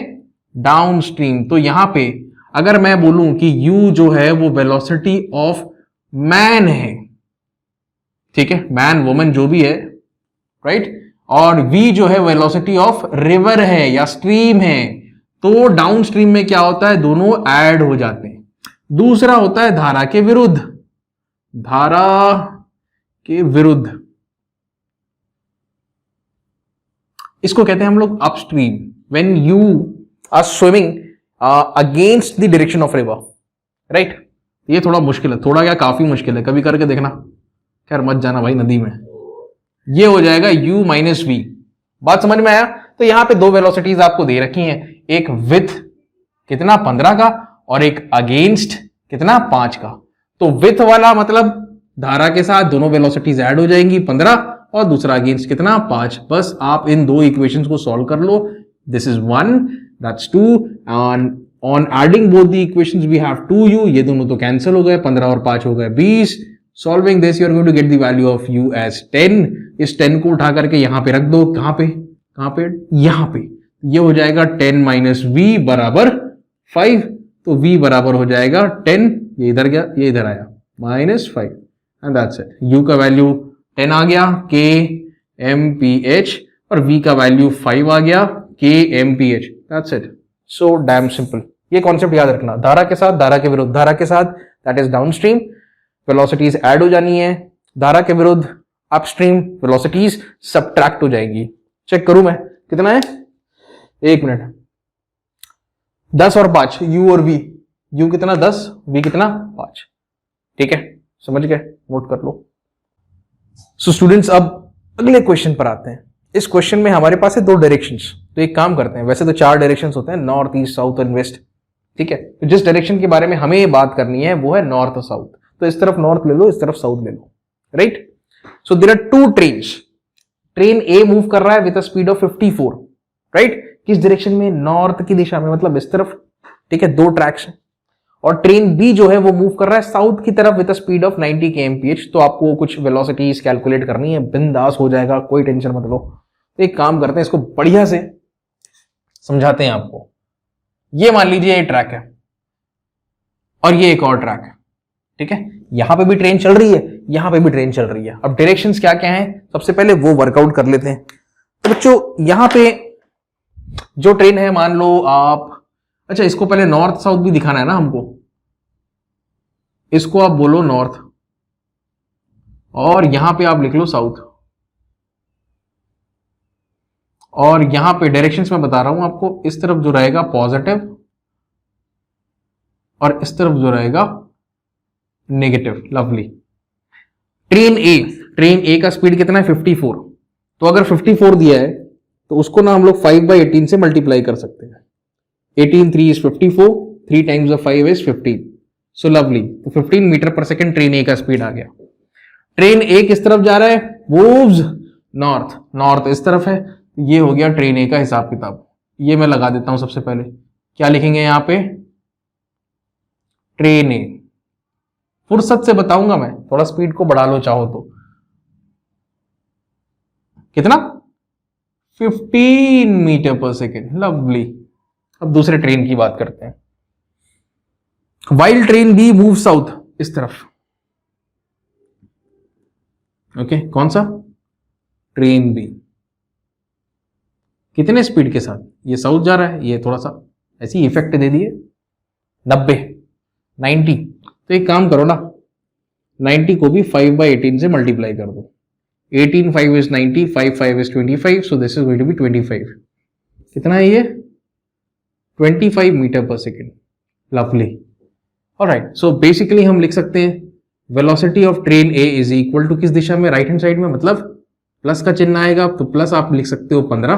Speaker 1: डाउन स्ट्रीम। तो यहां पे अगर मैं बोलूं कि u जो है वो वेलोसिटी ऑफ मैन है, ठीक है, मैन वुमन जो भी है, राइट, और v जो है वेलोसिटी ऑफ रिवर है या स्ट्रीम है, तो डाउन स्ट्रीम में क्या होता है, दोनों ऐड हो जाते हैं। दूसरा होता है धारा के विरुद्ध, धारा के विरुद्ध, इसको कहते हैं हम लोग upstream, when you are swimming against the direction of river, right. ये थोड़ा मुश्किल है, थोड़ा क्या काफी मुश्किल है, कभी करके देखना, खैर मत जाना भाई नदी में। ये हो जाएगा u माइनस वी। बात समझ में आया? तो यहां पे दो वेलोसिटीज आपको दे रखी हैं, एक विथ कितना 15 का और एक अगेंस्ट कितना 5 का। तो विथ वाला मतलब धारा के साथ दोनों वेलोसिटीज ऐड हो जाएंगी 15, और दूसरा अगेंस्ट कितना 5। बस आप इन दो इक्वेशंस को सॉल्व कर लो, this is 1, that's 2, and on adding both the equations we have 2u, ये दोनों तो कैंसिल हो गए, 15 और 5 हो गए 20। Solving this you are going to get the value of u as 10। इस 10 को उठा करके यहां पे रख दो, कहां पे, कहां पे, यहां पे। ये हो जाएगा 10 माइनस वी बराबर 5, तो v बराबर हो जाएगा 10, ये इधर गया, ये इधर आया, minus 5, and that's it. u का वैल्यू 10 आ गया, k mph, और v का वैल्यू 5 आ गया, k mph, that's it. So damn simple. ये कॉन्सेप्ट याद रखना, धारा के साथ, धारा के विरुद्ध, धारा के साथ that is downstream, velocities add हो जानी है, धारा के विरुद्ध अपस्ट्रीम, वेलोसिटीज सबट्रैक्ट हो जाएंगी। चेक करूं मैं, कितना है, एक मिनट, 10 और 5, u और v, u कितना 10, v कितना 5, ठीक है, समझ गए, नोट कर लो। सो स्टूडेंट्स, अब अगले क्वेश्चन पर आते हैं। इस क्वेश्चन में हमारे पास है दो डायरेक्शंस, तो एक काम करते हैं, वैसे तो 4 डायरेक्शंस होते हैं, नॉर्थ, ईस्ट, साउथ और वेस्ट, ठीक है। तो जिस डायरेक्शन के बारे में हमें बात करनी है वो है नॉर्थ और साउथ, तो इस तरफ नॉर्थ ले लो, इस तरफ साउथ ले लो, right. So there are 2 trains, train A move कर रहा है with a speed of 54, right, किस डायरेक्शन में, नॉर्थ की दिशा में, मतलब इस तरफ, ठीक है, 2 ट्रैक्स हैं। और ट्रेन बी जो है वो मूव कर रहा है साउथ की तरफ with a speed of 90 kmph। तो आपको कुछ वेलोसिटीज कैलकुलेट करनी है, बिंदास हो जाएगा, कोई टेंशन मत लो। तो एक काम करते हैं, इसको बढ़िया से समझाते हैं आपको। ये मान लीजिए ये ट्रैक है और ये एक और ट्रैक है, ठीक है, यहां पे भी ट्रेन चल रही है, यहां पे भी ट्रेन चल रही है। अब डायरेक्शंस क्या क्या हैं, सबसे पहले वो वर्कआउट कर लेते हैं। तो बच्चों यहां पे जो ट्रेन है, मान लो आप, अच्छा इसको पहले नॉर्थ साउथ भी दिखाना है ना हमको, इसको आप बोलो नॉर्थ और यहां पे आप लिख लो साउथ, और यहां पे डायरेक्शंस में बता रहा हूं आपको, इस तरफ जो रहेगा पॉजिटिव और इस तरफ जो रहेगा नेगेटिव। लवली। ट्रेन ए का स्पीड कितना है 54, तो अगर 54 दिया है तो उसको ना हम लोग 5/18 से मल्टीप्लाई कर सकते हैं। 18 3 is 54, 3 times of 5 is 15, so lovely। तो 15 मीटर पर सेकेंड ट्रेन ए का स्पीड आ गया। ट्रेन ए किस तरफ जा रहा है, मूव्स नॉर्थ, नॉर्थ इस तरफ है, ये हो गया ट्रेन ए का हिसाब किताब। ये मैं लगा देता हूं, सबसे पहले क्या लिखेंगे यहां पे, ट्रेन ए, फुर्सत से बताऊंगा मैं, थोड़ा स्पीड को बढ़ा लो चाहो तो, कितना 15 मीटर पर सेकेंड, लवली। अब दूसरे ट्रेन की बात करते हैं। While train B move south, इस तरफ, ओके, कौन सा, ट्रेन बी, कितने स्पीड के साथ, ये साउथ जा रहा है, ये थोड़ा सा ऐसी इफेक्ट दे दिए, 90। तो एक काम करो ना, 90 को भी 5/18 से मल्टीप्लाई कर दो, 18 5 is 90, 5 5 is 25, so this is going to be 25. कितना है ये? 25 metre per second. Lovely. Alright, so basically हम लिख सकते हैं velocity of train A is equal to किस दिशा में? राइट हैंड साइड में, मतलब प्लस का चिन्ह आएगा तो प्लस आप लिख सकते हो 15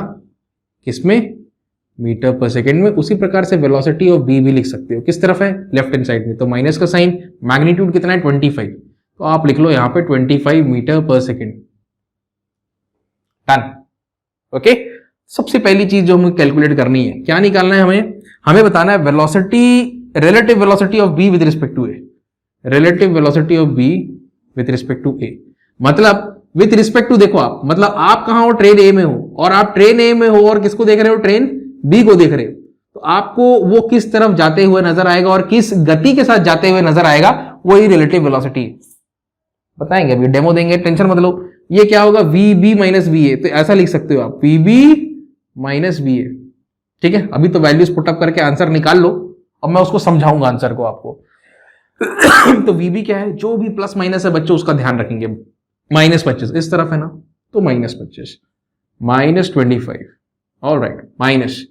Speaker 1: किसमें? मीटर पर सेकेंड में. उसी प्रकार से वेलोसिटी ऑफ बी भी लिख सकते हो. किस तरफ है? लेफ्ट हैंड साइड में. तो माइनस का साइन, मैग्नीट्यूड कितना है? 25. तो आप लिख लो यहां पे 25 metre per second. Done. Okay, सबसे पहली चीज जो हमें कैलकुलेट करनी है, क्या निकालना है हमें? हमें बताना है velocity, relative velocity of B with respect to A. Relative velocity of B with respect to A, मतलब विथ रिस्पेक्ट टू, देखो आप, मतलब आप कहां हो? ट्रेन ए में हो, और आप ट्रेन ए में हो और किसको देख रहे हो? ट्रेन बी को देख रहे हो. तो आपको वो किस तरफ जाते हुए नजर आएगा और किस गति के साथ जाते हुए नजर आएगा, वही रिलेटिव वेलोसिटी बताएंगे. अभी डेमो देंगे, टेंशन मत लो. ये क्या होगा? V B minus v A. तो ऐसा लिख सकते हो आप, v B minus v A. ठीक है, अभी तो वैल्यूज पुटअप करके आंसर निकाल लो, अब मैं उसको समझाऊंगा आंसर को आपको. तो वी बी क्या है? जो भी प्लस माइनस है बच्चों उसका ध्यान रखेंगे. -25 इस तरफ है ना, तो -25, -25. ऑलराइट, माइनस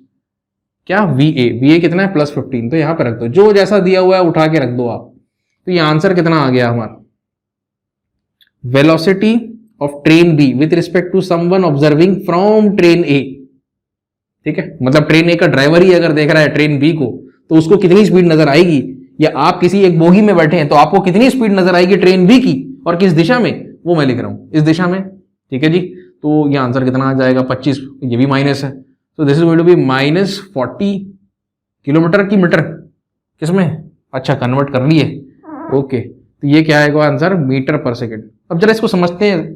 Speaker 1: क्या? वी ए कितना है? +15. तो यहां पर रख दो, जो जैसा दिया हुआ है उठा के रख दो आप. तो ये आंसर कितना आ गया हमारा? Velocity of train B with respect to someone observing from train A. ठीक है, मतलब ट्रेन ए का ड्राइवर ही अगर देख रहा है ट्रेन बी को, तो उसको कितनी स्पीड नजर आएगी? या आप किसी एक बोगी में बैठे हैं तो आपको कितनी स्पीड नजर आएगी ट्रेन बी की, और किस दिशा में, वो मैं लिख रहा हूं, इस दिशा में. ठीक है जी, तो ये आंसर कितना आ जाएगा? 25. ये भी माइनस है, तो this is going to be -40 kilometre की मीटर. किसमें? अच्छा, कन्वर्ट कर लिए. ओके, तो ये क्या आएगा आंसर? Metre per second. अब जरा इसको समझते हैं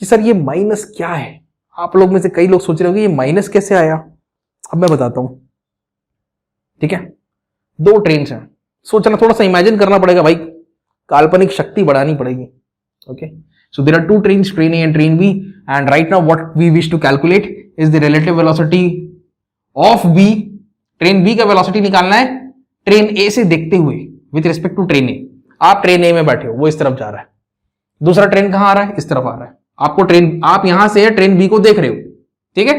Speaker 1: कि सर ये माइनस क्या है. आप लोग में से कई लोग सोच रहे होंगे ये माइनस कैसे आया. अब मैं बताता हूं. ठीक है, दो ट्रेन हैं, सोचना, थोड़ा सा इमेजिन करना पड़ेगा भाई, काल्पनिक शक्ति बढ़ानी पड़ेगी. Okay, so there are two trains, train A and train B, and right now what we wish to calculate is the relative velocity of B. Train B का वेलोसिटी निकालना है ट्रेन A से देखते हुए with respect to train A. आप train A में बैठे हो, वो इस तरफ जा रहा है, दूसरा ट्रेन कहां आ रहा है? इस तरफ आ रहा है. आपको ट्रेन, आप यहां से ट्रेन B को देख रहे हो. ठीक है,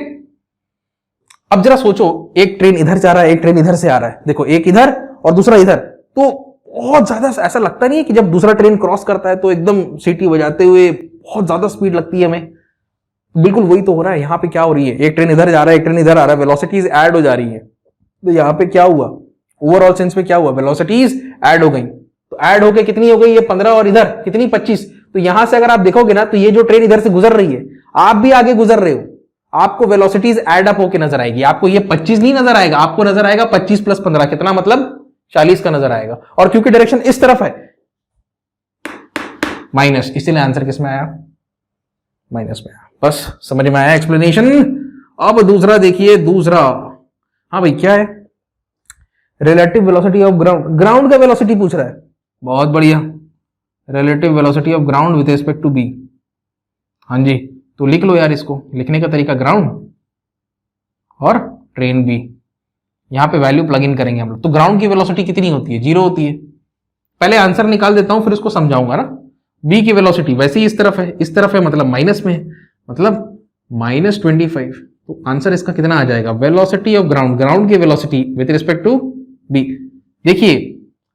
Speaker 1: अब जरा सोचो, एक ट्रेन इधर जा रहा है, एक ट्रेन इधर से आ रहा है. देखो, एक इधर और दूसरा इधर, तो बहुत ज्यादा ऐसा लगता नहीं है कि जब दूसरा ट्रेन क्रॉस करता है तो एकदम सीटी बजाते हुए बहुत ज्यादा स्पीड लगती है हमें? बिल्कुल वही तो हो रहा है. यहां पे क्या हो रही है? एक ट्रेन इधर जा रहा है, एक ट्रेन इधर आ रहा है, वेलोसिटीज ऐड हो जा रही है. तो यहां पे क्या हुआ? ओवरऑल सेंस में क्या हुआ? वेलोसिटीज ऐड हो गई. तो ऐड होके कितनी हो गई? ये 15, और इधर कितनी? 25. तो यहां से अगर आप देखोगे ना, तो ये जो ट्रेन इधर से गुजर रही है, आप भी आगे गुजर रहे हो, आपको वेलोसिटीज ऐड अप होके नजर आएगी. आपको ये 25 नहीं नजर आएगा, आपको नजर आएगा 25 + 15, कितना? मतलब 40 का नजर आएगा. और क्योंकि डायरेक्शन इस तरफ है, माइनस, इसीलिए आंसर किस में आया? माइनस में आया. बस समझ में आया एक्सप्लेनेशन. अब दूसरा देखिए, दूसरा, हाँ भाई क्या है? Relative velocity of ground. Ground का वेलोसिटी पूछ रहा है. बहुत बढ़िया, relative velocity of ground with respect to B. हाँ जी, तो लिख लो यार, इसको लिखने का तरीका, ग्राउंड और ट्रेन बी. यहां पे वैल्यू प्लग इन करेंगे हम लोग. तो ग्राउंड की वेलोसिटी कितनी होती है? 0 होती है. पहले आंसर निकाल देता हूं, फिर इसको समझाऊंगा ना. बी की वेलोसिटी वैसे ही इस तरफ है, इस तरफ है, मतलब माइनस में है, मतलब -25. तो आंसर इसका कितना आ जाएगा? वेलोसिटी ऑफ ग्राउंड, ग्राउंड की velocity with respect to B. देखिए,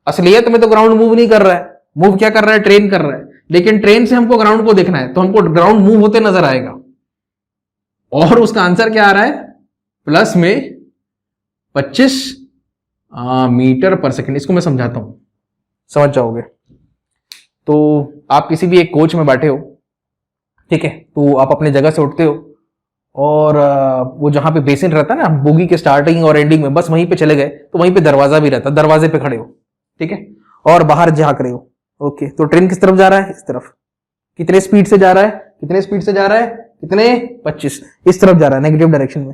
Speaker 1: असलियत में तो ग्राउंड मूव नहीं कर रहा है, मूव क्या कर रहा है? ट्रेन कर रहा है. लेकिन ट्रेन से हमको ग्राउंड को देखना है, तो हमको ग्राउंड मूव होते नजर आएगा. और उसका आंसर क्या आ रहा है? प्लस में 25 मीटर पर सेकेंड. इसको मैं समझाता हूं, समझ जाओगे. तो आप किसी भी एक कोच में बैठे हो, ठीक है, तो आप अपने जगह से उठते हो और वो जहां पे बेसिन रहता है ना, बोगी के स्टार्टिंग और एंडिंग में, बस वहीं पे चले गए, तो वहीं पे दरवाजा भी रहता है, दरवाजे पे खड़े हो, ठीक है, और बाहर झांक रहे हो. ओके, तो ट्रेन किस तरफ जा रहा है? इस तरफ. कितने स्पीड से जा रहा है? कितने स्पीड से जा रहा है? कितने? 25. इस तरफ जा रहा है, नेगेटिव डायरेक्शन में.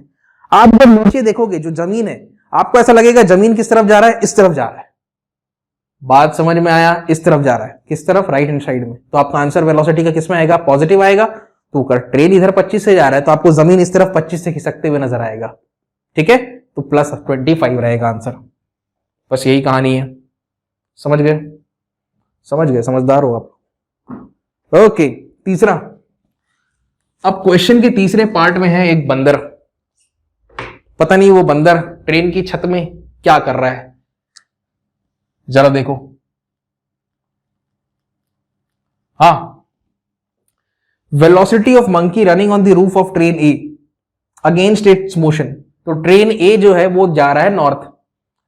Speaker 1: आप जब नीचे देखोगे, जो जमीन है, आपको ऐसा लगेगा जमीन किस तरफ जा रहा है? इस तरफ जा रहा है. बात समझ में आया? इस तरफ जा रहा है. किस तरफ? राइट हैंड साइड में. तो आपका आंसर वेलोसिटी का किस में आएगा? पॉजिटिव आएगा. तो अगर ट्रेन इधर 25 से जा रहा है, तो आपको जमीन इस तरफ 25 से खिसकते हुए नजर आएगा. ठीक है, तो +25 रहेगा आंसर. बस यही कहानी है. समझ गए? समझ गए, समझदार हो आप. ओके, तीसरा, अब क्वेश्चन के तीसरे पार्ट में है एक बंदर, पता नहीं वो बंदर ट्रेन की छत में क्या कर रहा है, जरा देखो। हाँ, velocity of monkey running on the roof of train A against it's motion. तो ट्रेन ए जो है वो जा रहा है नॉर्थ,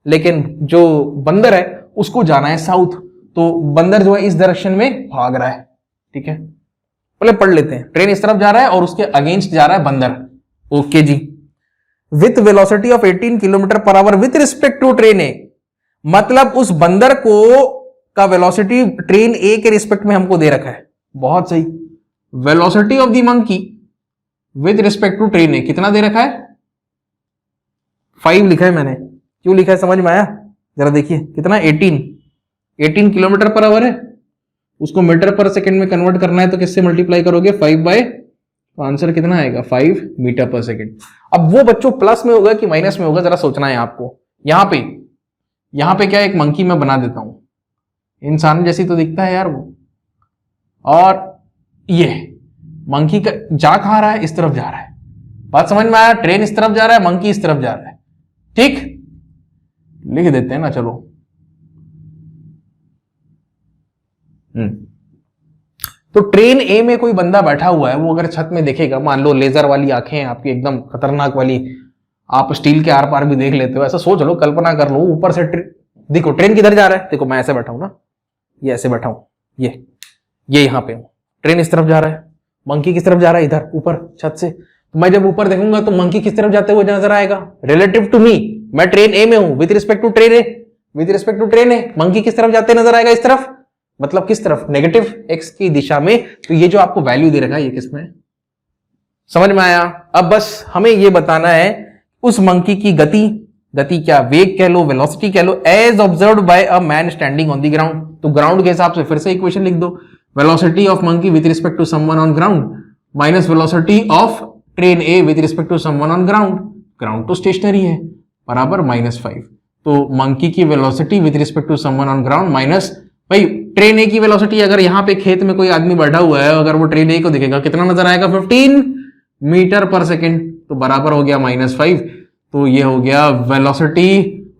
Speaker 1: लेकिन जो बंदर है उसको जाना है साउथ, तो बंदर जो है इस डायरेक्शन में भाग रहा है। ठीक है, पहले पढ़ लेते हैं। ट्रेन इस तरफ जा रहा है और उसके अगेंस्ट जा रहा है बंदर। ओके जी। With velocity of 18 kilometre per hour with respect to train A, मतलब उस बंदर को का वेलोसिटी ट्रेन ए के रिस्पेक्ट में हमको दे रखा है। बहुत सही। Velocity of the monkey with respect to train A कितना दे रखा है? 5 लिखा है मैंने। क्यों लिखा है समझ में आया? जरा देखिए कितना, 18 किलोमीटर पर आवर है, उसको मीटर पर सेकंड में कन्वर्ट करना है तो किससे मल्टीप्लाई करोगे? 5 बाय, तो आंसर कितना आएगा? 5 मीटर पर सेकंड। अब वो बच्चों प्लस में होगा कि माइनस में होगा, जरा सोचना है आपको। यहां पे क्या एक मंकी मैं बना देता हूं, इंसान जैसी तो दिखता है यार वो, और ये मंकी का जा कहां रहा है? इस तरफ जा रहा है। बात समझ में आया? ट्रेन इस तरफ जा रहा है, मंकी इस तरफ जा रहा है। ठीक, लिख देते हैं ना, चलो। तो ट्रेन ए में कोई बंदा बैठा हुआ है, वो अगर छत में देखेगा, मान लो लेजर वाली आंखें आपकी एकदम खतरनाक वाली, आप स्टील के आर पार भी देख लेते हो, ऐसा सोच लो, कल्पना कर लो, ऊपर से देखो ट्रेन किधर जा रहा है। देखो मैं ऐसे बैठा हूं ना, ये ऐसे बैठा हूं, ये यहां पे हूं, ट्रेन इस तरफ जा रहा है, मंकी किस तरफ जा रहा है? इधर ऊपर छत से। तो मैं जब ऊपर देखूंगा तो मंकी किस तरफ जाते हुए नजर आएगा? रिलेटिव टू मी, मैं ट्रेन ए में हूं, with respect to train A, with respect to train A, monkey किस तरफ जाते नजर आएगा? इस तरफ। मतलब किस तरफ? नेगेटिव एक्स की दिशा में। तो ये जो आपको वैल्यू दे रखा है ये किस में? समझ में आया? अब बस हमें ये बताना है उस मंकी की गति क्या, वेग कह लो, वेलोसिटी कह लो, as observed by a man standing on the ground. तो ग्राउंड के हिसाब से फिर से इक्वेशन लिख दो, velocity of monkey with respect to someone on ground minus velocity of train A with respect to someone on ground, ground तो stationary है, बराबर -5। तो मंकी की velocity with respect to someone on ground minus, भाई train A की velocity, अगर यहां पे खेत में कोई आदमी बैठा हुआ है, अगर वो ट्रेन ए को दिखेगा कितना नजर आएगा? 15 मीटर पर सेकेंड, तो बराबर हो गया -5। तो ये हो गया velocity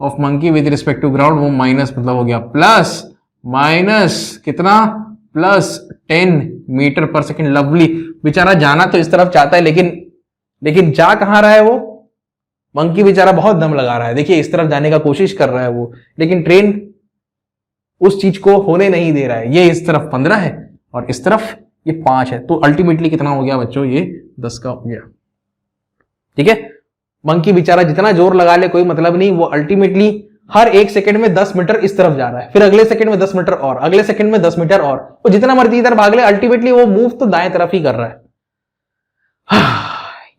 Speaker 1: of monkey with respect to ground, वो माइनस मतलब हो गया प्लस, माइनस कितना? +10 मीटर पर सेकेंड। लवली। बेचारा जाना तो इस तरफ चाहता है, लेकिन जा कहां रहा है वो? मंकी बेचारा बहुत दम लगा रहा है, देखिए इस तरफ जाने का कोशिश कर रहा है वो, लेकिन ट्रेन उस चीज को होने नहीं दे रहा है। ये इस तरफ 15 है और इस तरफ ये 5 है, तो अल्टीमेटली कितना हो गया बच्चों? ये 10 का हो गया। ठीक है, मंकी बेचारा जितना जोर लगा ले कोई मतलब नहीं, वो अल्टीमेटली हर 1 सेकंड में 10 मीटर इस तरफ जा रहा है, फिर अगले सेकंड में 10 मीटर और, अगले सेकंड में 10 मीटर और, वो जितना मर्जी इधर भाग ले, अल्टीमेटली वो मूव तो दाएं तरफ ही कर रहा है।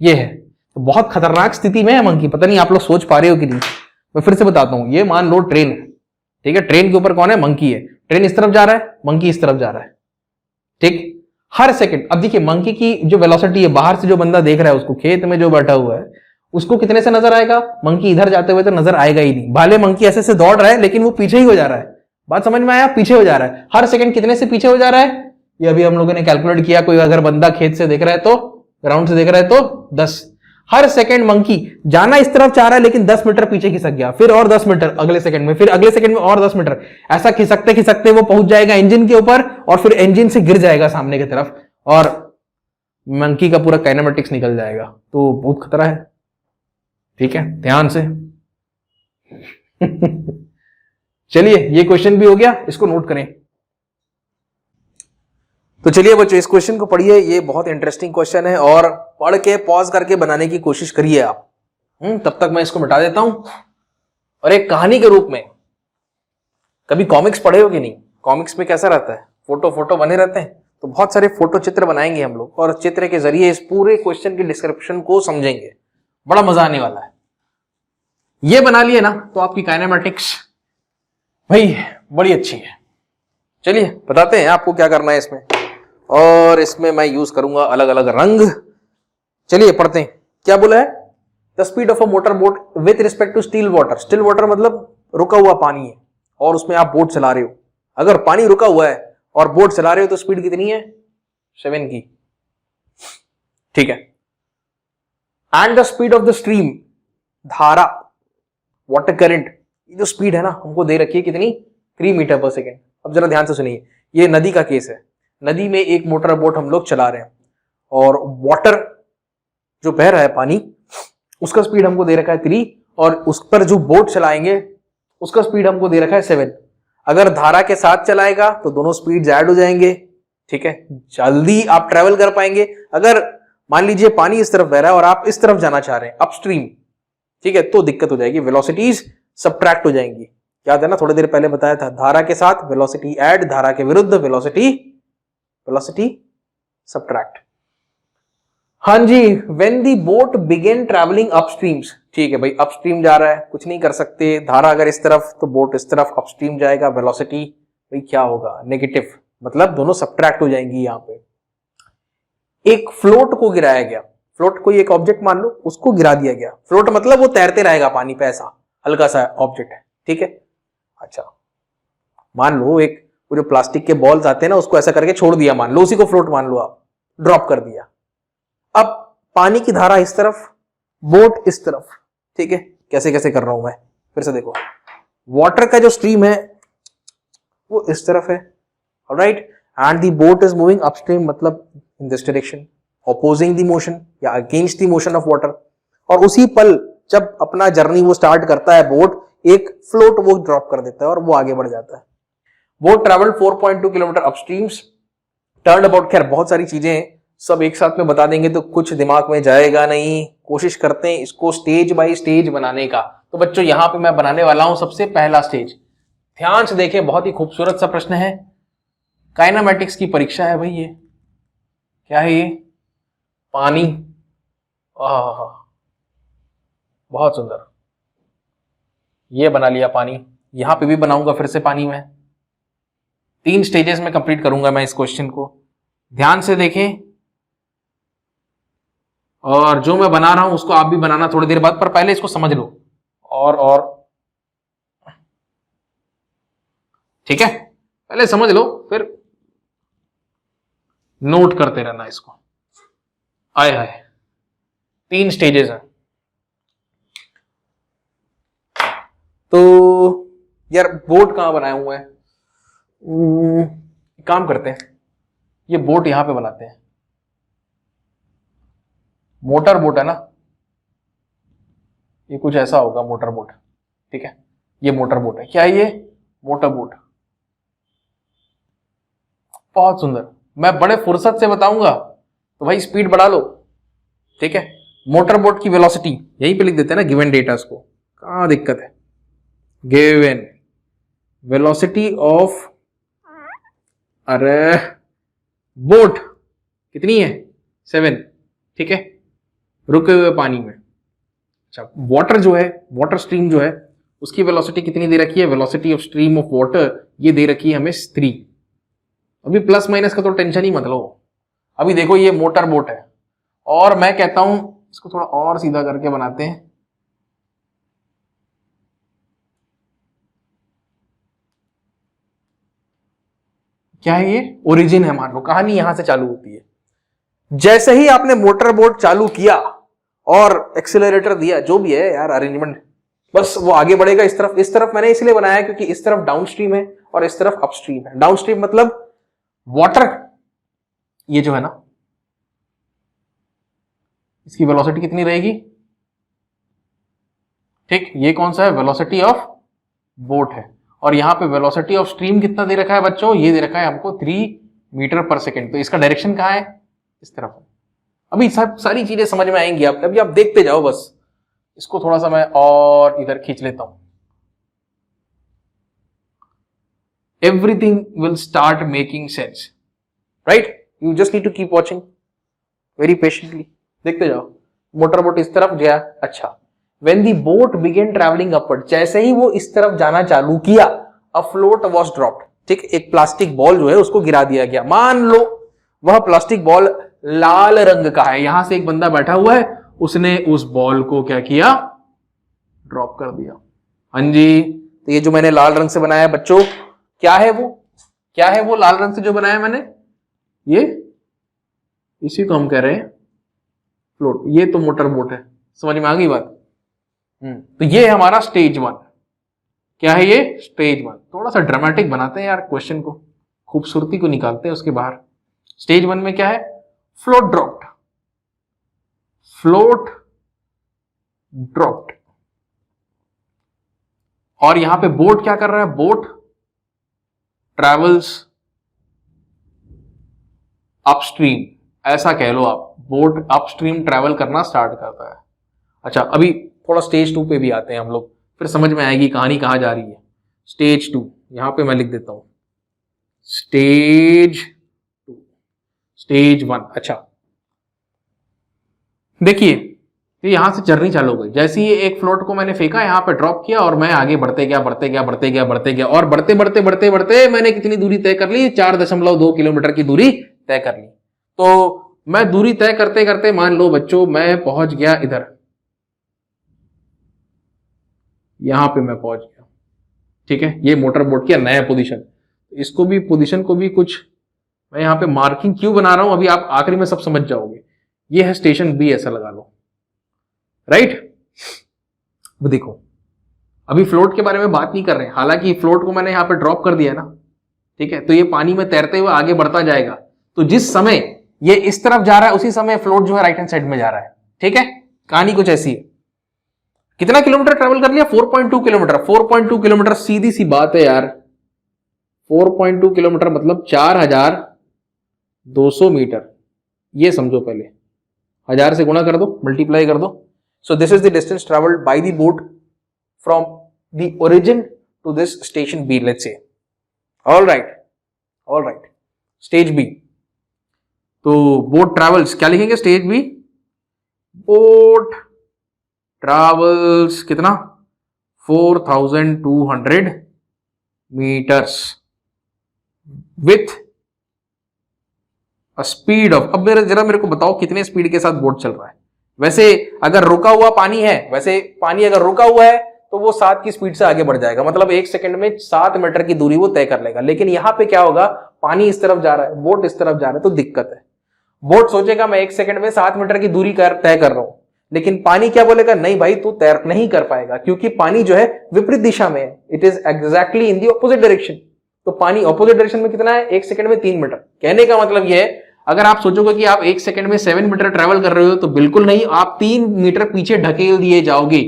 Speaker 1: ये है, तो बहुत खतरनाक स्थिति में है मंकी। पता नहीं आप लोग सोच पा रहे हो कि नहीं। मैं फिर से बताता हूं, ये मान लो ट्रेन है, ठीक है, ट्रेन के ऊपर कौन है? मंकी है। ट्रेन इस तरफ जा रहा है, मंकी इस तरफ जा रहा है। ठीक, हर सेकंड। अब देखिए मंकी की जो वेलोसिटी है, बाहर से जो बंदा देख रहा है उसको, खेत में जो बैठा हुआ है उसको कितने से नजर आएगा? मंकी इधर जाते हुए तो नजर आएगा ही नहीं, भाले मंकी ऐसे से दौड़ रहा है लेकिन वो पीछे ही हो जा रहा है। बात समझ में आया? पीछे हो जा रहा है। हर सेकंड कितने से पीछे हो जा रहा है? ये अभी हम लोगों ने कैलकुलेट किया, कोई अगर बंदा खेत से देख रहा है तो, ग्राउंड से देख रहा है तो 10। हर सेकंड मंकी जाना इस तरफ चाह रहा है, लेकिन 10 मीटर पीछे खिसक गया, फिर और 10 मीटर अगले सेकंड में, फिर अगले सेकंड में और 10 मीटर, ऐसा खिसकते खिसकते वो पहुंच जाएगा इंजन के ऊपर और फिर इंजन से गिर जाएगा सामने की तरफ और मंकी का पूरा काइनेमेटिक्स निकल जाएगा। तो बहुत खतरा है। ठीक है, ध्यान से। चलिए ये क्वेश्चन भी हो गया, इसको नोट करें। तो चलिए बच्चों इस क्वेश्चन को पढ़िए, ये बहुत इंटरेस्टिंग क्वेश्चन है और पढ़ के पॉज करके बनाने की कोशिश करिए आप। तब तक मैं इसको मिटा देता हूं। और एक कहानी के रूप में, कभी कॉमिक्स पढ़े हो कि नहीं? कॉमिक्स में कैसा रहता है? फोटो बने रहते हैं, तो बहुत सारे फोटो चित्र बनाएंगे हम लोग और चित्र के जरिए इस पूरे क्वेश्चन के डिस्क्रिप्शन को समझेंगे। बड़ा मजा आने वाला है। ये बना लिए ना तो आपकी काइनेमेटिक्स भाई बड़ी अच्छी है। चलिए बताते हैं आपको क्या करना है इसमें, और इसमें मैं यूज करूंगा अलग अलग रंग। चलिए पढ़ते हैं क्या बोला है। The speed of a motor boat with respect to still water. Still water मतलब रुका हुआ पानी है और उसमें आप बोट चला रहे हो। अगर पानी रुका हुआ है और बोट चला रहे हो तो स्पीड कितनी है? 7 की। ठीक है। And the speed of the stream, धारा, वाटर करंट, ये जो स्पीड है ना हमको दे रखी है कितनी, 3 मीटर पर सेकेंड। अब जरा ध्यान से सुनिए, ये नदी का केस है। नदी में एक मोटर बोट हम लोग चला रहे हैं और वाटर जो बह रहा है पानी, उसका स्पीड हमको दे रखा है 3, और उस पर जो बोट चलाएंगे उसका स्पीड हमको दे रखा है 7। अगर धारा के साथ चलाएगा तो दोनों स्पीड ऐड हो जाएंगे, ठीक है, जल्दी आप ट्रेवल कर पाएंगे। अगर मान लीजिए पानी इस तरफ बह रहा है और आप इस तरफ जाना चाह रहे हैं अपस्ट्रीम, ठीक है, तो दिक्कत हो जाएगी, वेलोसिटीज सबट्रैक्ट हो जाएंगी। याद है ना, थोड़ी देर पहले बताया था, धारा के साथ वेलोसिटी ऐड, धारा के विरुद्ध वेलोसिटी सबट्रैक्ट। हाँ जी, when the boat began travelling upstreams, ठीक है भाई, अपस्ट्रीम जा रहा है, कुछ नहीं कर सकते, धारा अगर इस तरफ तो बोट इस तरफ, अपस्ट्रीम जाएगा, वेलोसिटी भाई क्या होगा, नेगेटिव, मतलब दोनों सबट्रैक्ट हो जाएंगी। यहां पे एक फ्लोट को गिराया गया, फ्लोट कोई एक ऑब्जेक्ट मान लो, उसको गिरा दिया गया। फ्लोट मतलब वो तैरते रहेगा पानी पे, ऐसा हल्का सा ऑब्जेक्ट है, ठीक है। अच्छा, मान लो एक वो जो प्लास्टिक के बॉल्स आते हैं ना, उसको ऐसा करके छोड़ दिया, मान लो उसी को फ्लोट मान लो, आप ड्रॉप कर दिया। अब पानी की धारा इस तरफ, बोट इस तरफ, ठीक है, कैसे कैसे कर रहा हूं मैं, फिर से देखो, वाटर का जो स्ट्रीम है वो इस तरफ है, alright, and the boat is moving upstream, मतलब in this direction, opposing the motion या against the motion of water. और उसी पल जब अपना जर्नी वो स्टार्ट करता है बोट, एक फ्लोट वो ड्रॉप कर देता है और वो आगे बढ़ जाता है। Boat travelled 4.2 kilometre अपस्ट्रीम्स, turn about, खैर बहुत सारी चीजें हैं, सब एक साथ में बता देंगे तो कुछ दिमाग में जाएगा नहीं। कोशिश करते हैं इसको स्टेज बाय स्टेज बनाने का। तो बच्चों यहां पे मैं बनाने वाला हूं सबसे पहला स्टेज, ध्यान से देखें, बहुत ही खूबसूरत सा प्रश्न है, काइनेमैटिक्स की परीक्षा है भाई। ये क्या है, ये पानी, बहुत सुंदर, ये बना लिया पानी, यहां पे भी बनाऊंगा फिर से पानी में। 3 स्टेजेस में कंप्लीट करूंगा मैं इस क्वेश्चन को, ध्यान से देखें, और जो मैं बना रहा हूं उसको आप भी बनाना थोड़ी देर बाद, पर पहले इसको समझ लो। और ठीक है, पहले समझ लो फिर नोट करते रहना इसको। आए हाय, 3 स्टेजेस हैं। तो यार बोट कहां बनाया हुआ है, काम करते हैं, ये बोट यहां पे बनाते हैं, मोटर बोट है ना, ये कुछ ऐसा होगा, मोटर बोट, ठीक है, ये मोटर बोट है। क्या है ये, मोटर बोट, बहुत सुंदर, मैं बड़े फुर्सत से बताऊंगा तो भाई स्पीड बढ़ा लो, ठीक है। मोटर बोट की वेलोसिटी यहीं पे लिख देते हैं ना, गिवन डेटा, को कहां दिक्कत है, गिवन वेलोसिटी ऑफ, अरे बोट कितनी है, 7, ठीक है, रुके हुए पानी में। अच्छा, वाटर जो है, वाटर स्ट्रीम जो है, उसकी वेलोसिटी कितनी दे रखी है, velocity of stream of water, ये दे रखी है हमें 3। अभी प्लस माइनस का तो टेंशन ही मत लो, अभी देखो ये मोटर बोट है, और मैं कहता हूं इसको थोड़ा और सीधा करके बनाते हैं। क्या है ये, ओरिजिन है, मान लो कहानी यहां से चालू होती है। जैसे ही आपने मोटर बोट चालू किया और एक्सेलरेटर दिया, जो भी है यार अरेंजमेंट, बस वो आगे बढ़ेगा इस तरफ। इस तरफ मैंने इसलिए बनाया क्योंकि इस तरफ डाउनस्ट्रीम है और इस तरफ अपस्ट्रीम है। डाउनस्ट्रीम मतलब वाटर, ये जो है ना, इसकी वेलोसिटी कितनी रहेगी, ठीक, ये कौन सा है, वेलोसिटी ऑफ बोट है, और यहां पे वेलोसिटी ऑफ स्ट्रीम कितना दे रखा है बच्चों, ये दे रखा है हमको 3 मीटर पर सेकेंड। तो इसका डायरेक्शन कहां है, इस तरफ है। अभी सब सारी चीजें समझ में आएंगी, आप अभी आप देखते जाओ, बस इसको थोड़ा सा मैं और इधर खींच लेता हूं, everything will start making sense, right, you just need to keep watching very patiently, देखते जाओ। मोटर बोट इस तरफ गया, अच्छा, when the boat began traveling upward, जैसे ही वो इस तरफ जाना चालू किया, a float was dropped, ठीक, एक प्लास्टिक बॉल जो है उसको गिरा दिया गया। मान लो वह प्लास्टिक बॉल लाल रंग का है, यहां से एक बंदा बैठा हुआ है, उसने उस बॉल को क्या किया, ड्रॉप कर दिया। हाँ जी, तो ये जो मैंने लाल रंग से बनाया बच्चों, क्या है वो, क्या है वो लाल रंग से जो बनाया मैंने, ये इसी को हम कह रहे हैं फ्लोट, ये तो मोटर बोट है, समझ में आ गई बात। तो ये है हमारा स्टेज 1। क्या है ये? स्टेज 1। थोड़ा सा ड्रामेटिक बनाते हैं यार क्वेश्चन को, खूबसूरती को निकालते हैं उसके बाहर। स्टेज 1 में क्या है? Float dropped, float dropped. और यहां पे बोट क्या कर रहा है? बोट ट्रैवल्स अपस्ट्रीम, ऐसा कह लो आप, बोट अपस्ट्रीम ट्रैवल करना स्टार्ट करता है। अच्छा, अभी थोड़ा स्टेज 2 पे भी आते हैं हम लोग, फिर समझ में आएगी कहानी कहां जा रही है। स्टेज 2 यहां पे मैं लिख देता हूं, स्टेज 2, स्टेज 1। अच्छा देखिए, तो यहां से जर्नी चालू हो गई। जैसे ही एक फ्लोट को मैंने फेंका, यहां पे ड्रॉप किया और मैं आगे बढ़ते गया बढ़ते गया बढ़ते गया बढ़ते गया, और बढ़ते बढ़ते बढ़ते बढ़ते मैंने कितनी दूरी तय कर ली? 4.2 किलोमीटर की दूरी तय कर ली। तो मैं दूरी तय करते करते, मान लो बच्चों, मैं पहुंच गया इधर, यहां पे मैं पहुंच गया, ठीक है। ये मोटर बोट की नया पोजीशन, इसको भी, पोजीशन को भी कुछ मैं यहां पे मार्किंग क्यों बना रहा हूं, अभी आप आखिरी में सब समझ जाओगे। ये है स्टेशन बी, ऐसा लगा लो, राइट। अब देखो, अभी फ्लोट के बारे में बात नहीं कर रहे हैं, हालांकि फ्लोट को मैंने यहां पे ड्रॉप कर दिया ना, ठीक है। तो ये पानी में तैरते हुए आगे बढ़ता जाएगा। तो जिस समय ये इस तरफ जा रहा है, उसी समय फ्लोट जो है राइट हैंड साइड में जा रहा है, ठीक है। कहानी कुछ ऐसी है। कितना किलोमीटर ट्रेवल कर लिया? 4.2 किलोमीटर। 4.2 किलोमीटर सीधी सी बात है यार, 4.2 किलोमीटर मतलब 4200 मीटर। ये समझो, पहले 1000 से गुणा कर दो, मल्टीप्लाई कर दो। So this is the distance travelled by the boat from the origin to this station B, let's say. All right, all right. Stage B, तो बोट ट्रेवल्स, क्या लिखेंगे? स्टेज बी, बोट ट्रेवल्स कितना? 4200 metres with a speed of, अब मेरे को बताओ कितने speed के साथ बोट चल रहा है। वैसे अगर रुका हुआ पानी है, वैसे पानी अगर रुका हुआ है तो वो 7 की स्पीड से आगे बढ़ जाएगा, मतलब 1 सेकंड में 7 मीटर की दूरी वो तय कर लेगा। लेकिन यहां पे क्या होगा? पानी इस तरफ जा रहा है, बोट इस तरफ जा रहा है, तो दिक्कत है। बोट सोचेगा मैं 1 सेकंड में 7 मीटर की दूरी तय कर रहा हूं, लेकिन पानी क्या बोलेगा? नहीं भाई, तू तैर नहीं कर पाएगा, क्योंकि पानी जो है विपरीत दिशा में है, it is exactly in the opposite direction. तो पानी ऑपोजिट डायरेक्शन में कितना है? 1 सेकंड में 3 मीटर। कहने का मतलब यह है, अगर आप सोचोगे कि आप 1 सेकंड में 7 मीटर ट्रेवल कर रहे हो, तो बिल्कुल नहीं, आप 3 मीटर पीछे ढकेल दिए जाओगे।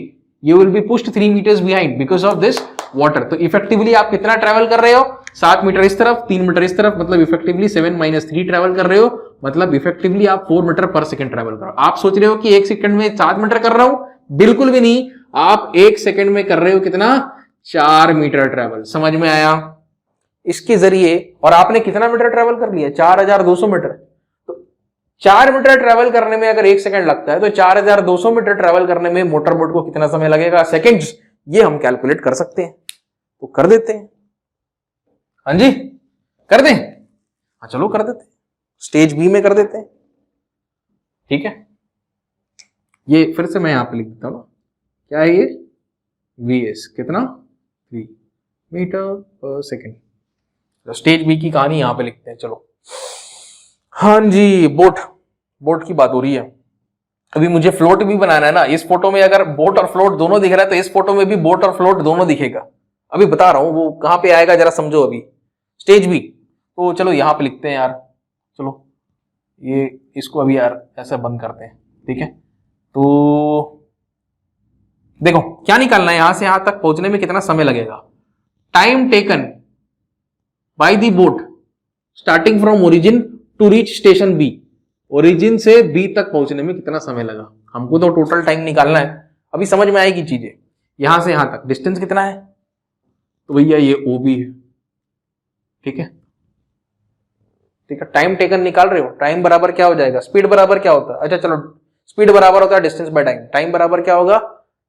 Speaker 1: You will be pushed 3 metres behind because of this water. तो इफेक्टिवली आप कितना ट्रेवल कर रहे हो? 7 मीटर इस तरफ, 3 मीटर इस तरफ, मतलब इफेक्टिवली 7 - 3 ट्रेवल कर रहे हो, मतलब इफेक्टिवली आप 4 मीटर पर सेकंड ट्रेवल कर रहे हो। आप सोच रहे हो कि 1 सेकंड में 7 मीटर कर रहा हूं, बिल्कुल भी नहीं, आप 1 सेकंड में कर रहे हो कितना? 4 मीटर ट्रेवल। समझ में आया? इसके जरिए, और आपने कितना मीटर ट्रेवल कर लिया? 4200 मीटर। 4 मीटर ट्रेवल करने में अगर 1 सेकंड लगता है, तो 4200 मीटर ट्रेवल करने में मोटर बोट को कितना समय लगेगा? सेकंड्स। ये हम कैलकुलेट कर सकते हैं, तो कर देते हैं। हाँ जी, कर दें? हाँ चलो कर देते हैं, स्टेज बी में कर देते हैं, ठीक है। ये फिर से मैं यहां पे लिख देता हूं, क्या है ये? वीएस कितना? 3 मीटर पर सेकेंड। तो स्टेज बी की कहानी यहां पे लिखते हैं, चलो। हाँ जी, बोट की बात हो रही है। अभी मुझे फ्लोट भी बनाना है ना। इस फोटो में अगर बोट और फ्लोट दोनों दिख रहा है, तो इस फोटो में भी बोट और फ्लोट दोनों दिखेगा। अभी बता रहा हूं वो कहां पे आएगा, जरा समझो। अभी स्टेज बी, तो चलो यहां पे लिखते हैं यार, चलो ये इसको अभी यार ऐसा बंद करते हैं, ठीक है। तो देखो क्या निकालना है, यहां से यहां तक पहुंचने में कितना समय लगेगा। Time taken by the boat starting from origin to reach station B. Origin से बी तक पहुंचने में कितना समय लगा, हमको तो टोटल टाइम निकालना है। अभी समझ में आएगी चीजें। यहां से यहां तक डिस्टेंस कितना है? तो भैया ये ओबी है, ठीक है, ठीक है। टाइम टेकन निकाल रहे हो, टाइम बराबर क्या हो जाएगा? स्पीड बराबर क्या होता है? अच्छा चलो, स्पीड बराबर होता है डिस्टेंस बाय टाइम। टाइम बराबर क्या होगा?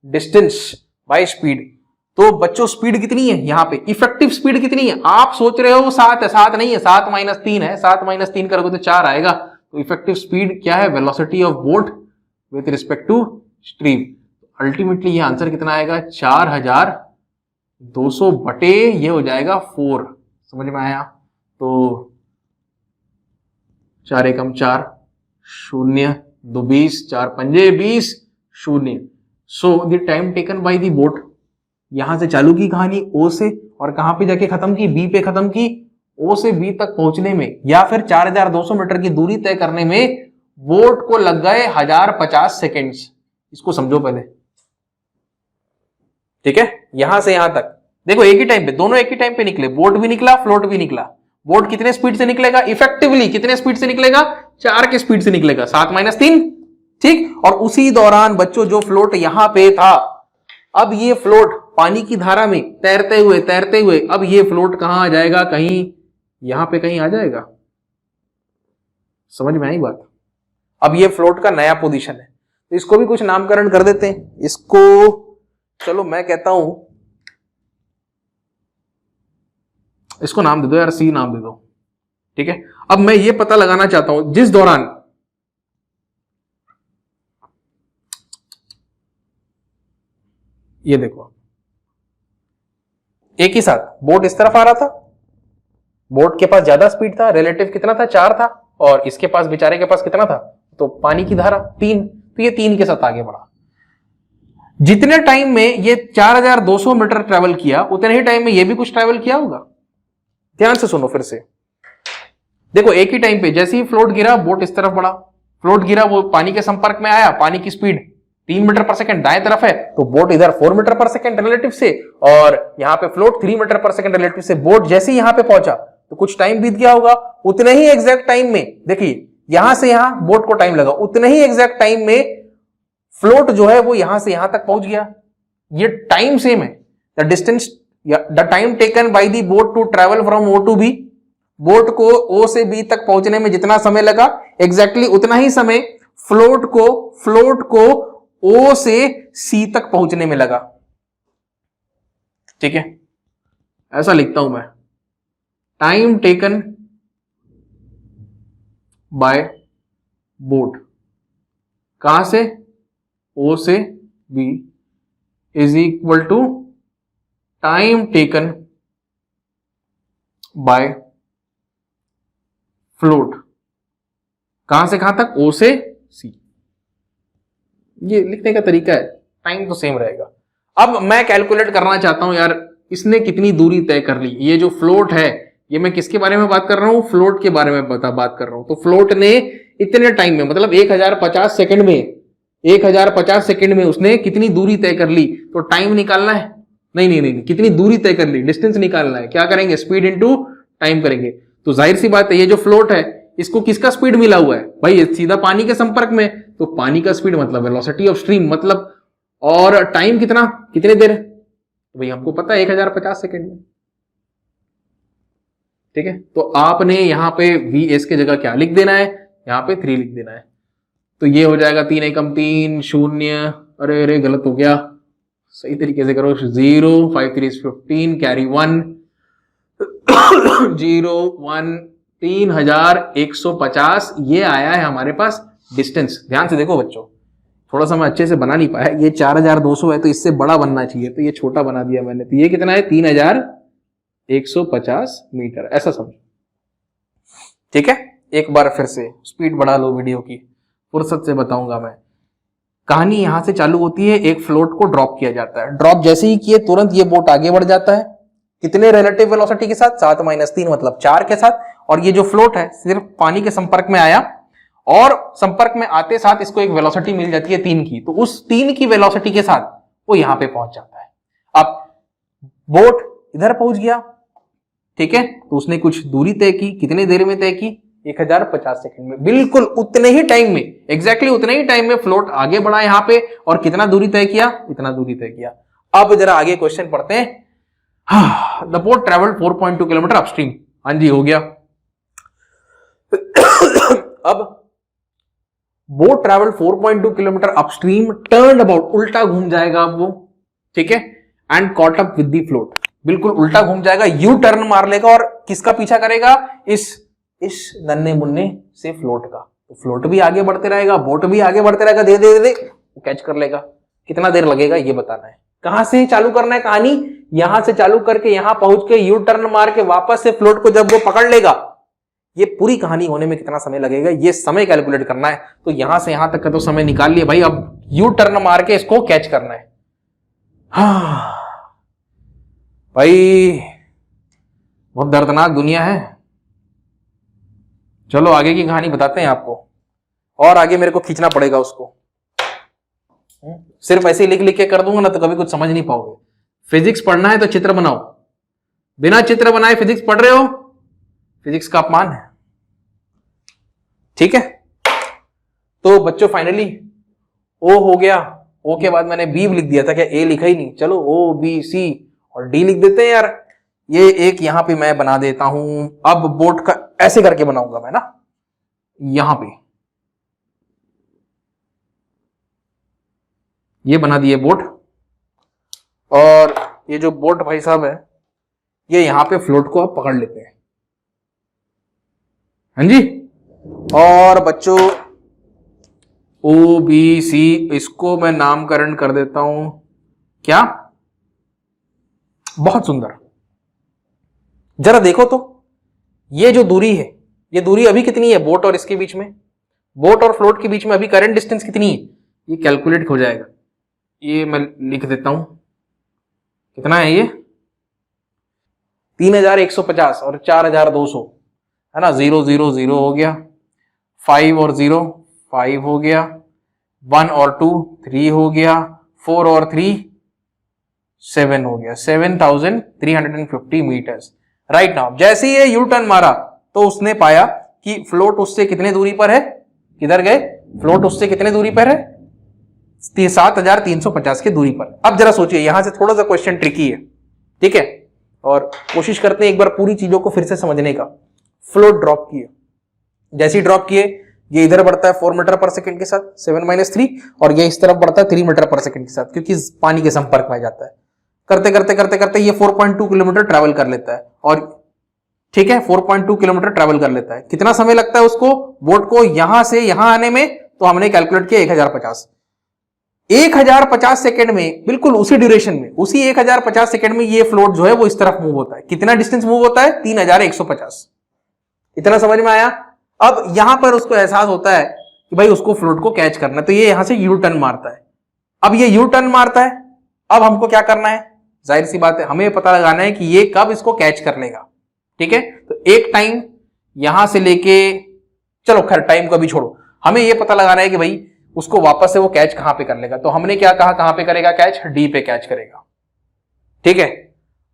Speaker 1: Distance by speed. तो बच्चों स्पीड कितनी है यहां पे? इफेक्टिव स्पीड कितनी है? आप सोच रहे हो 7 है, 7 नहीं है, 7 - 3 है। 7 - 3 करोगे तो 4 आएगा। तो इफेक्टिव स्पीड क्या है? Velocity of boat with respect to stream. Ultimately ये आंसर कितना आएगा? 4200 बटे ये हो जाएगा 4। समझ में आया? तो 4 एकम 4, 0 दो 20, 4 पंजे 20, 0। So the time taken by the boat, यहां से चालू की कहानी ओ से और कहां पे जाके खत्म की, बी पे खत्म की। ओ से बी तक पहुंचने में या फिर 4200 मीटर की दूरी तय करने में बोट को लग गए 1050 सेकेंड्स। इसको समझो पहले, ठीक है। यहां से यहां तक देखो एक ही टाइम पे, दोनों एक ही टाइम पे निकले, बोट भी निकला, फ्लोट भी निकला। बोट कितने स्पीड से निकलेगा, इफेक्टिवली कितने स्पीड से निकलेगा, 4 के स्पीड से निकलेगा, 7 - 3, ठीक। और उसी दौरान बच्चों जो फ्लोट यहां पे था, अब ये फ्लोट पानी की धारा में तैरते हुए अब ये फ्लोट कहां आ जाएगा, कहीं यहां पे कहीं आ जाएगा। समझ में आई बात। अब ये फ्लोट का नया पोजीशन है, तो इसको भी कुछ नामकरण कर देते हैं। इसको चलो मैं कहता हूं, इसको नाम दे दो यार, सी नाम दे दो, ठीक है। अब मैं ये पता लगाना चाहता हूं जिस दौरान ये देखो एक ही साथ बोट इस तरफ आ रहा था, बोट के पास ज्यादा स्पीड था, रिलेटिव कितना था, 4 था, और इसके पास बेचारे के पास कितना था, तो पानी की धारा 3, तो ये 3 के साथ आगे बढ़ा। जितने टाइम में ये 4200 मीटर ट्रेवल किया, उतने ही टाइम में ये भी कुछ ट्रेवल किया होगा। ध्यान से सुनो फिर से, देखो एक ही टाइम पे जैसे ही फ्लोट गिरा, बोट इस तरफ बढ़ा, फ्लोट गिरा, वो पानी के संपर्क में आया, पानी की स्पीड 3 मीटर पर सेकंड दाएं तरफ है, तो बोट इधर 4 मीटर पर सेकंड रिलेटिव से, और यहां पे फ्लोट 3 मीटर पर सेकंड रिलेटिव से। बोट जैसे ही यहां पे पहुंचा तो कुछ टाइम बीत गया होगा, उतने ही एग्जैक्ट टाइम में, देखिए यहां से यहां बोट को टाइम लगा, उतने ही एग्जैक्ट टाइम में फ्लोट जो है वो यहां से यहां तक पहुंच गया। ये टाइम सेम है, the distance, the time taken by the boat to travel from O to B, boat को ओ से बी तक पहुंचने में जितना समय लगा, एग्जैक्टली उतना ही समय फ्लोट को ओ से सी तक पहुंचने में लगा, ठीक है। ऐसा लिखता हूं मैं, टाइम टेकन बाय बोट कहां से, ओ से B, is equal to time taken by float कहां से कहां तक, ओ से सी। ये लिखने का तरीका है, टाइम तो सेम रहेगा। अब मैं कैलकुलेट करना चाहता हूं यार, इसने कितनी दूरी तय कर ली। ये जो फ्लोट है, ये मैं किसके बारे में बात कर रहा हूं, फ्लोट के बारे में बात कर रहा हूं। तो फ्लोट ने इतने टाइम में, मतलब 1050 सेकंड में, 1050 सेकंड में उसने कितनी दूरी तय कर ली। तो टाइम निकालना है, नहीं, कितनी दूरी तय कर ली, डिस्टेंस निकालना है। क्या करेंगे, स्पीड इंटू टाइम करेंगे। तो जाहिर सी बात है, ये जो फ्लोट है इसको किसका स्पीड मिला हुआ है भाई, ये सीधा पानी के संपर्क में, तो पानी का स्पीड मतलब वेलोसिटी ऑफ स्ट्रीम, मतलब, और टाइम कितना, कितने देर, तो भाई हमको पता है 1050 सेकंड में, ठीक है। तो आपने यहां पे VS के जगह क्या लिख देना है, यहां पे 3 लिख देना है। तो ये हो जाएगा 3 एकम 3 0, अरे गलत हो गया, सही तरीके से करो, 0 5 3 15 कैरी 1 0 1 3150, ये आया है हमारे पास डिस्टेंस। ध्यान से देखो बच्चों, थोड़ा सा मैं अच्छे से बना नहीं पाया, ये 4200 है तो इससे बड़ा बनना चाहिए, तो ये छोटा बना दिया मैंने। तो ये कितना है, 3150 मीटर, ऐसा समझो, ठीक है। एक बार फिर से स्पीड बढ़ा लो वीडियो की, फुर्सत से बताऊंगा मैं। कहानी यहां से चालू होती है, एक फ्लोट को ड्रॉप किया जाता है, ड्रॉप जैसे ही किए तुरंत ये बोट आगे बढ़ जाता है, कितने रिलेटिव वेलोसिटी के साथ, 7 - 3 मतलब 4 के साथ। और ये जो फ्लोट है सिर्फ पानी के संपर्क में आया, और संपर्क में आते साथ इसको एक वेलोसिटी मिल जाती है 3 की, तो उस 3 की वेलोसिटी के साथ वो यहां पे पहुंच जाता है। अब बोट इधर पहुंच गया, ठीक है, तो उसने कुछ दूरी तय की, कितने देर में तय की, 1050 सेकंड में, बिल्कुल उतने ही टाइम में, एग्जैक्टली उतने ही टाइम में फ्लोट आगे बढ़ा यहां पे, और कितना दूरी तय किया, इतना दूरी तय किया। अब जरा आगे क्वेश्चन पढ़ते हैं। The boat travelled 4.2 kilometre upstream, हाँ जी हो गया। अब boat travelled 4.2 kilometre upstream, turn about, उल्टा घूम जाएगा अब वो, ठीक है, and caught up with the float, बिल्कुल उल्टा घूम जाएगा, यू टर्न मार लेगा, और किसका पीछा करेगा, इस नन्हे मुन्ने से फ्लोट का। तो फ्लोट भी आगे बढ़ते रहेगा, बोट भी आगे बढ़ते रहेगा, धीरे धीरे वो कैच कर लेगा। कितना देर लगेगा ये बताना है। कहां से चालू करना है कहानी, यहां से चालू करके यहां पहुंच के यू टर्न मार के वापस से फ्लोट को जब वो पकड़ लेगा, ये पूरी कहानी होने में कितना समय लगेगा, ये समय कैलकुलेट करना है। तो यहां से यहां तक का तो समय निकाल लिया भाई, अब यू टर्न मार के इसको कैच करना है। हाँ भाई बहुत दर्दनाक दुनिया है। चलो आगे की कहानी बताते हैं आपको, और आगे मेरे को खींचना पड़ेगा उसको। सिर्फ ऐसे ही लिख लिख के कर दूंगा ना तो कभी कुछ समझ नहीं पाओगे। फिजिक्स पढ़ना है तो चित्र बनाओ, बिना चित्र बनाए फिजिक्स पढ़ रहे हो, फिजिक्स का अपमान है। ठीक है, तो बच्चों फाइनली ओ हो गया। ओ के बाद मैंने बी लिख दिया था, क्या ए लिखा ही नहीं। चलो ओ बी सी और डी लिख देते हैं यार। ये एक यहां पे मैं बना देता हूं। अब बोट का ऐसे करके बनाऊंगा मैं ना, यहां पे ये बना दिए बोट, और ये जो बोट भाई साहब है ये यहां पे फ्लोट को आप पकड़ लेते हैं। हाँ जी, और बच्चों ओ बी सी इसको मैं नामकरण कर देता हूं, क्या, बहुत सुंदर। जरा देखो तो ये जो दूरी है, ये दूरी अभी कितनी है बोट और इसके बीच में, बोट और फ्लोट के बीच में अभी करंट डिस्टेंस कितनी है, ये कैलकुलेट हो जाएगा। ये मैं लिख देता हूं, कितना है ये 3150 और 4200 है ना। 0 0 0 हो गया, 5 और 0 5 हो गया, 1 और 2 3 हो गया, 4 और 3 7 हो गया, 7350 मीटर्स। राइट नाउ जैसे ही ये यू टर्न मारा तो उसने पाया कि फ्लोट उससे कितने दूरी पर है, किधर गए, फ्लोट उससे कितने दूरी पर है, 7350 की दूरी पर। अब जरा सोचिए, यहां से थोड़ा सा क्वेश्चन ट्रिकी है, ठीक है, और कोशिश करते हैं एक बार पूरी चीजों को फिर से समझने का। फ्लोट ड्रॉप किए, जैसे ही ड्रॉप किए ये इधर बढ़ता है 4 मीटर पर सेकंड के साथ 7-3, और ये इस तरफ बढ़ता है 3 मीटर पर सेकंड के साथ, क्योंकि पानी के संपर्क में जाता है। करते करते करते करते ये 4.2 किलोमीटर ट्रैवल कर लेता है, और ठीक है 4.2 किलोमीटर ट्रैवल कर लेता है। कितना समय लगता है उसको, बोट को यहां से यहां आने में, तो हमने कैलकुलेट किया 1050 सेकंड में, बिल्कुल उसी ड्यूरेशन में, उसी 1050 सेकंड में ये फ्लोट जो है वो इस तरफ मूव होता है। कितना डिस्टेंस मूव होता है, 3150। इतना समझ में आया। अब यहां पर उसको एहसास होता है कि भाई उसको फ्लोट को कैच करना है, तो ये यहां से यू टर्न मारता है। अब ये यू टर्न मारता है, अब हमको क्या करना है, जाहिर सी बात है हमें पता लगाना है कि ये कब इसको कैच कर लेगा। ठीक है, तो एक टाइम यहां से लेके, चलो खैर टाइम को भी छोड़ो, हमें ये पता लगाना है कि भाई उसको वापस से वो कैच कहां पे कर लेगा। तो हमने क्या कहा, कहां पे करेगा कैच, डी पे कैच करेगा। ठीक है,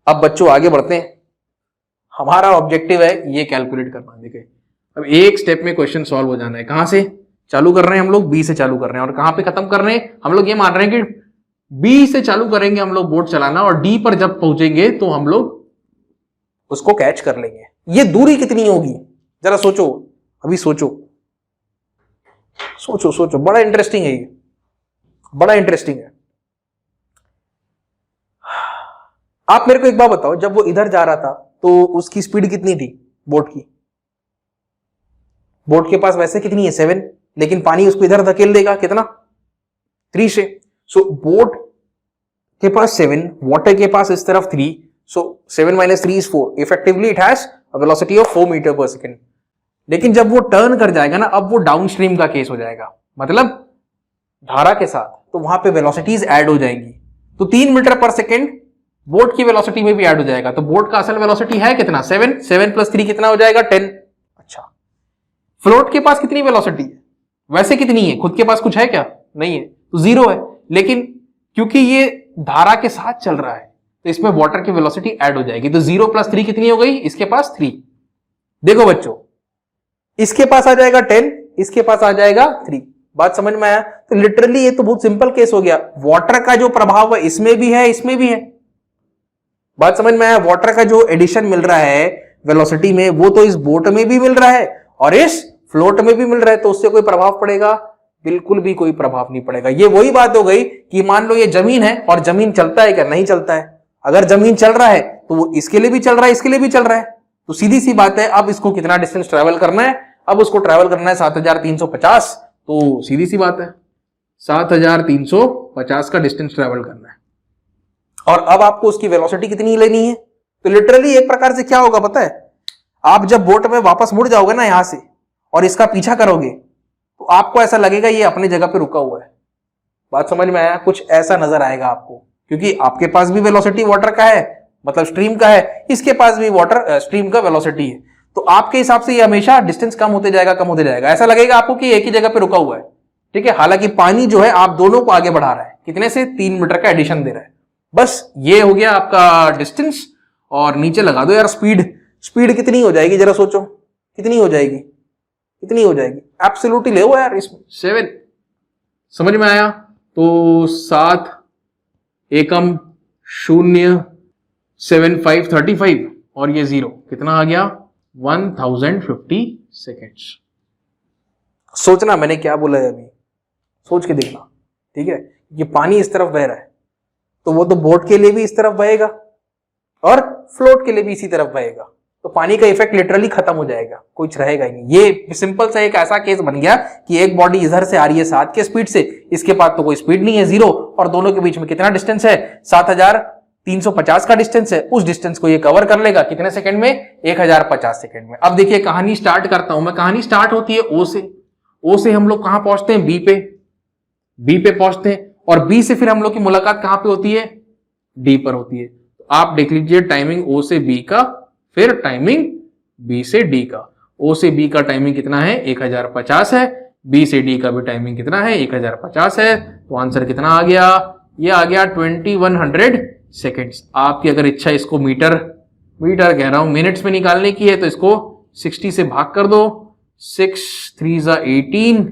Speaker 1: अब बच्चों आगे बढ़ते हैं। हमारा ऑब्जेक्टिव है ये कैलकुलेट करना। देखिए अब एक स्टेप में क्वेश्चन सॉल्व हो जाना है। कहां से चालू कर रहे हैं हम लोग, बी से चालू कर रहे हैं, और कहां पे खत्म कर रहे हैं, हम लोग ये मान रहे हैं कि बी से चालू करेंगे हम लोग बोट चलाना, और डी पर जब पहुंचेंगे तो हम लोग उसको कैच कर लेंगे। ये दूरी कितनी होगी जरा सोचो, अभी सोचो सोचो सोचो, बड़ा इंटरेस्टिंग है ये, बड़ा इंटरेस्टिंग है। आप मेरे को एक बात बताओ, जब वो इधर जा रहा था तो उसकी स्पीड कितनी थी बोट की, बोट के पास वैसे कितनी है 7, लेकिन पानी उसको इधर धकेल देगा कितना 3 से। सो बोट के पास 7, वाटर के पास इस तरफ 3, so 7 - 3 is 4. Effectively it has a velocity of 4 metre per second. लेकिन जब वो टर्न कर जाएगा ना, अब वो डाउन स्ट्रीम का केस हो जाएगा, मतलब धारा के साथ, तो वहां पे वेलोसिटीज ऐड हो जाएंगी। तो 3 मीटर पर सेकेंड बोट की वेलोसिटी में भी ऐड हो जाएगा। तो बोट का असल वेलोसिटी है कितना, 7, 7 + 3 कितना हो जाएगा 10। अच्छा, फ्लोट के पास कितनी वेलोसिटी है, वैसे कितनी है, खुद के पास कुछ है क्या, नहीं है, तो 0 है। लेकिन क्योंकि ये धारा के साथ चल रहा है तो इसमें वाटर की वेलोसिटी ऐड हो जाएगी। तो 0 + 3 कितनी हो गई, इसके पास 3। देखो बच्चों, इसके पास आ जाएगा 10, इसके पास आ जाएगा 3। बात समझ में आया। तो लिटरली ये तो बहुत सिंपल केस हो गया। वाटर का जो प्रभाव है इसमें भी है, इसमें भी है। बात समझ में आया। वाटर का जो एडिशन मिल रहा है वेलोसिटी में, वो तो इस बोट में भी मिल रहा है और इस फ्लोट में भी मिल रहा है। तो उससे कोई प्रभाव पड़ेगा, बिल्कुल भी कोई प्रभाव नहीं पड़ेगा। ये वही बात हो गई कि मान लो ये जमीन है और जमीन चलता है क्या, नहीं चलता है। अगर जमीन चल रहा है तो वो इसके लिए भी चल रहा है, इसके लिए भी चल रहा है। तो सीधी सी बात है, अब इसको कितना डिस्टेंस ट्रैवल करना है, अब उसको ट्रैवल करना है 7350। तो सीधी सी बात है 7350 का डिस्टेंस ट्रैवल करना है। और अब आपको उसकी वेलोसिटी कितनी लेनी है। तो लिटरली एक प्रकार से क्या होगा पता है, आप जब बोट में वापस मुड़ जाओगे ना यहां से और इसका पीछा करोगे तो आपको ऐसा लगेगा ये अपनी जगह पे रुका हुआ है। बात समझ में आया? कुछ ऐसा नजर आएगा आपको, क्योंकि आपके पास भी वेलोसिटी वाटर का है, मतलब स्ट्रीम का है, इसके पास भी वाटर स्ट्रीम का वेलोसिटी है, तो आपके हिसाब से ये हमेशा डिस्टेंस कम होते जाएगा, कम होते जाएगा। ऐसा लगेगा आपको कि एक ही जगह पे रुका हुआ है, ठीक है। हालांकि पानी जो है आप दोनों को आगे बढ़ा रहा है, कितने से 3 मीटर का एडिशन दे रहा है। बस ये हो गया आपका डिस्टेंस। और नीचे लगा दो यार स्पीड। स्पीड कितनी हो जाएगी जरा सोचो, कितनी हो जाएगी, कितनी हो जाएगी? एब्सोल्यूटली ले वो यार इसमें 7। समझ में आया? तो 7 एकम 0 7 5 35 और ये 0 कितना आ गया? 1050 सेकेंड्स। सोचना मैंने क्या बोला है अभी, सोच के देखना, ठीक है। ये पानी इस तरफ बह रहा है तो वो तो बोट के लिए भी इस तरफ बहेगा और फ्लोट के लिए भी इसी तरफ बहेगा, तो पानी का इफेक्ट लिटरली खत्म हो जाएगा, कुछ रहेगा ही नहीं। ये सिंपल सा एक ऐसा केस बन गया कि एक बॉडी इधर से आ रही है 7 के स्पीड से, इसके पास तो कोई स्पीड नहीं है 0, और दोनों के बीच में कितना डिस्टेंस है? 7350 का डिस्टेंस है। उस डिस्टेंस को ये कवर कर लेगा कितने सेकंड में? 1050 सेकंड में। अब देखिए कहानी स्टार्ट करता हूं मैं। कहानी स्टार्ट होती है ओ से। ओ से हम लोग कहां पहुंचते हैं? बी पे। बी पे पहुंचते हैं और बी से फिर हम लोग की मुलाकात कहां पे होती है? डी पर होती है। तो आप देख लीजिए टाइमिंग ओ से बी का, फिर टाइमिंग बी से डी का। ओ से बी का टाइमिंग कितना है? 1050 है। बी से डी का भी टाइमिंग कितना है? 1050 है। तो आंसर कितना आ गया? ये आ गया 2100 सेकेंड्स। आपकी अगर इच्छा इसको मीटर कह रहा हूं, मिनट्स में निकालने की है तो इसको 60 से भाग कर दो। 6 3 ज़ा 18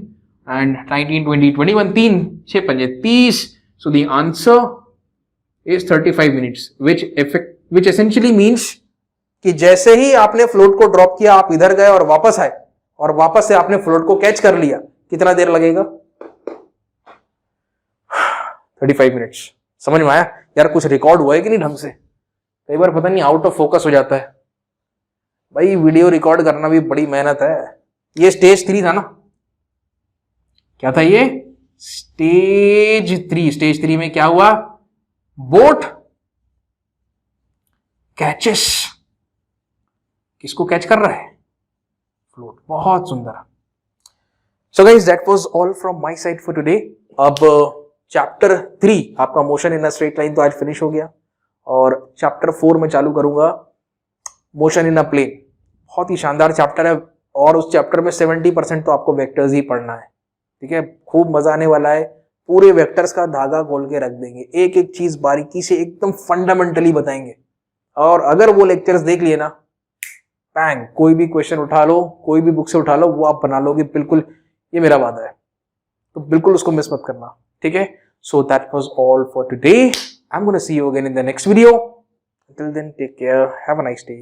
Speaker 1: and 19 20 21 3 6 5 30। So the answer is 35 minutes, which essentially means कि जैसे ही आपने फ्लोट को ड्रॉप किया, आप इधर गए और वापस आए और वापस से आपने फ्लोट को कैच कर लिया, कितना देर लगेगा? 35 मिनट्स। समझ में आया? यार कुछ रिकॉर्ड हुआ है कि नहीं ढंग से? कई बार पता नहीं आउट ऑफ फोकस हो जाता है भाई। वीडियो रिकॉर्ड करना भी बड़ी मेहनत है। ये स्टेज 3 था ना? क्या था ये? स्टेज 3। स्टेज 3 में क्या हुआ? Boat catches. किसको कैच कर रहा है? फ्लोट। बहुत सुंदर। So guys that was all from my side for today. अब चैप्टर 3 आपका motion in a straight line तो आज फिनिश हो गया, और चैप्टर 4 में चालू करूंगा मोशन इन अ प्लेन। बहुत ही शानदार चैप्टर है, और उस चैप्टर में 70% तो आपको वेक्टर्स ही पढ़ना है, ठीक है। खूब मजा आने वाला है। पूरे वेक्टर्स का धागा खोल के रख देंगे, एक एक चीज बारीकी से एकदम फंडामेंटली बताएंगे। और अगर वो लेक्चर्स देख लिए ना, पैंग, कोई भी क्वेश्चन उठा लो, कोई भी बुक से उठा लो, वो आप बना लोगे बिल्कुल, ये मेरा वादा है। तो बिल्कुल उसको मिस मत करना, ठीक है। So that was all for today. I am gonna see you again in the next video. Until then, take care. Have a nice day.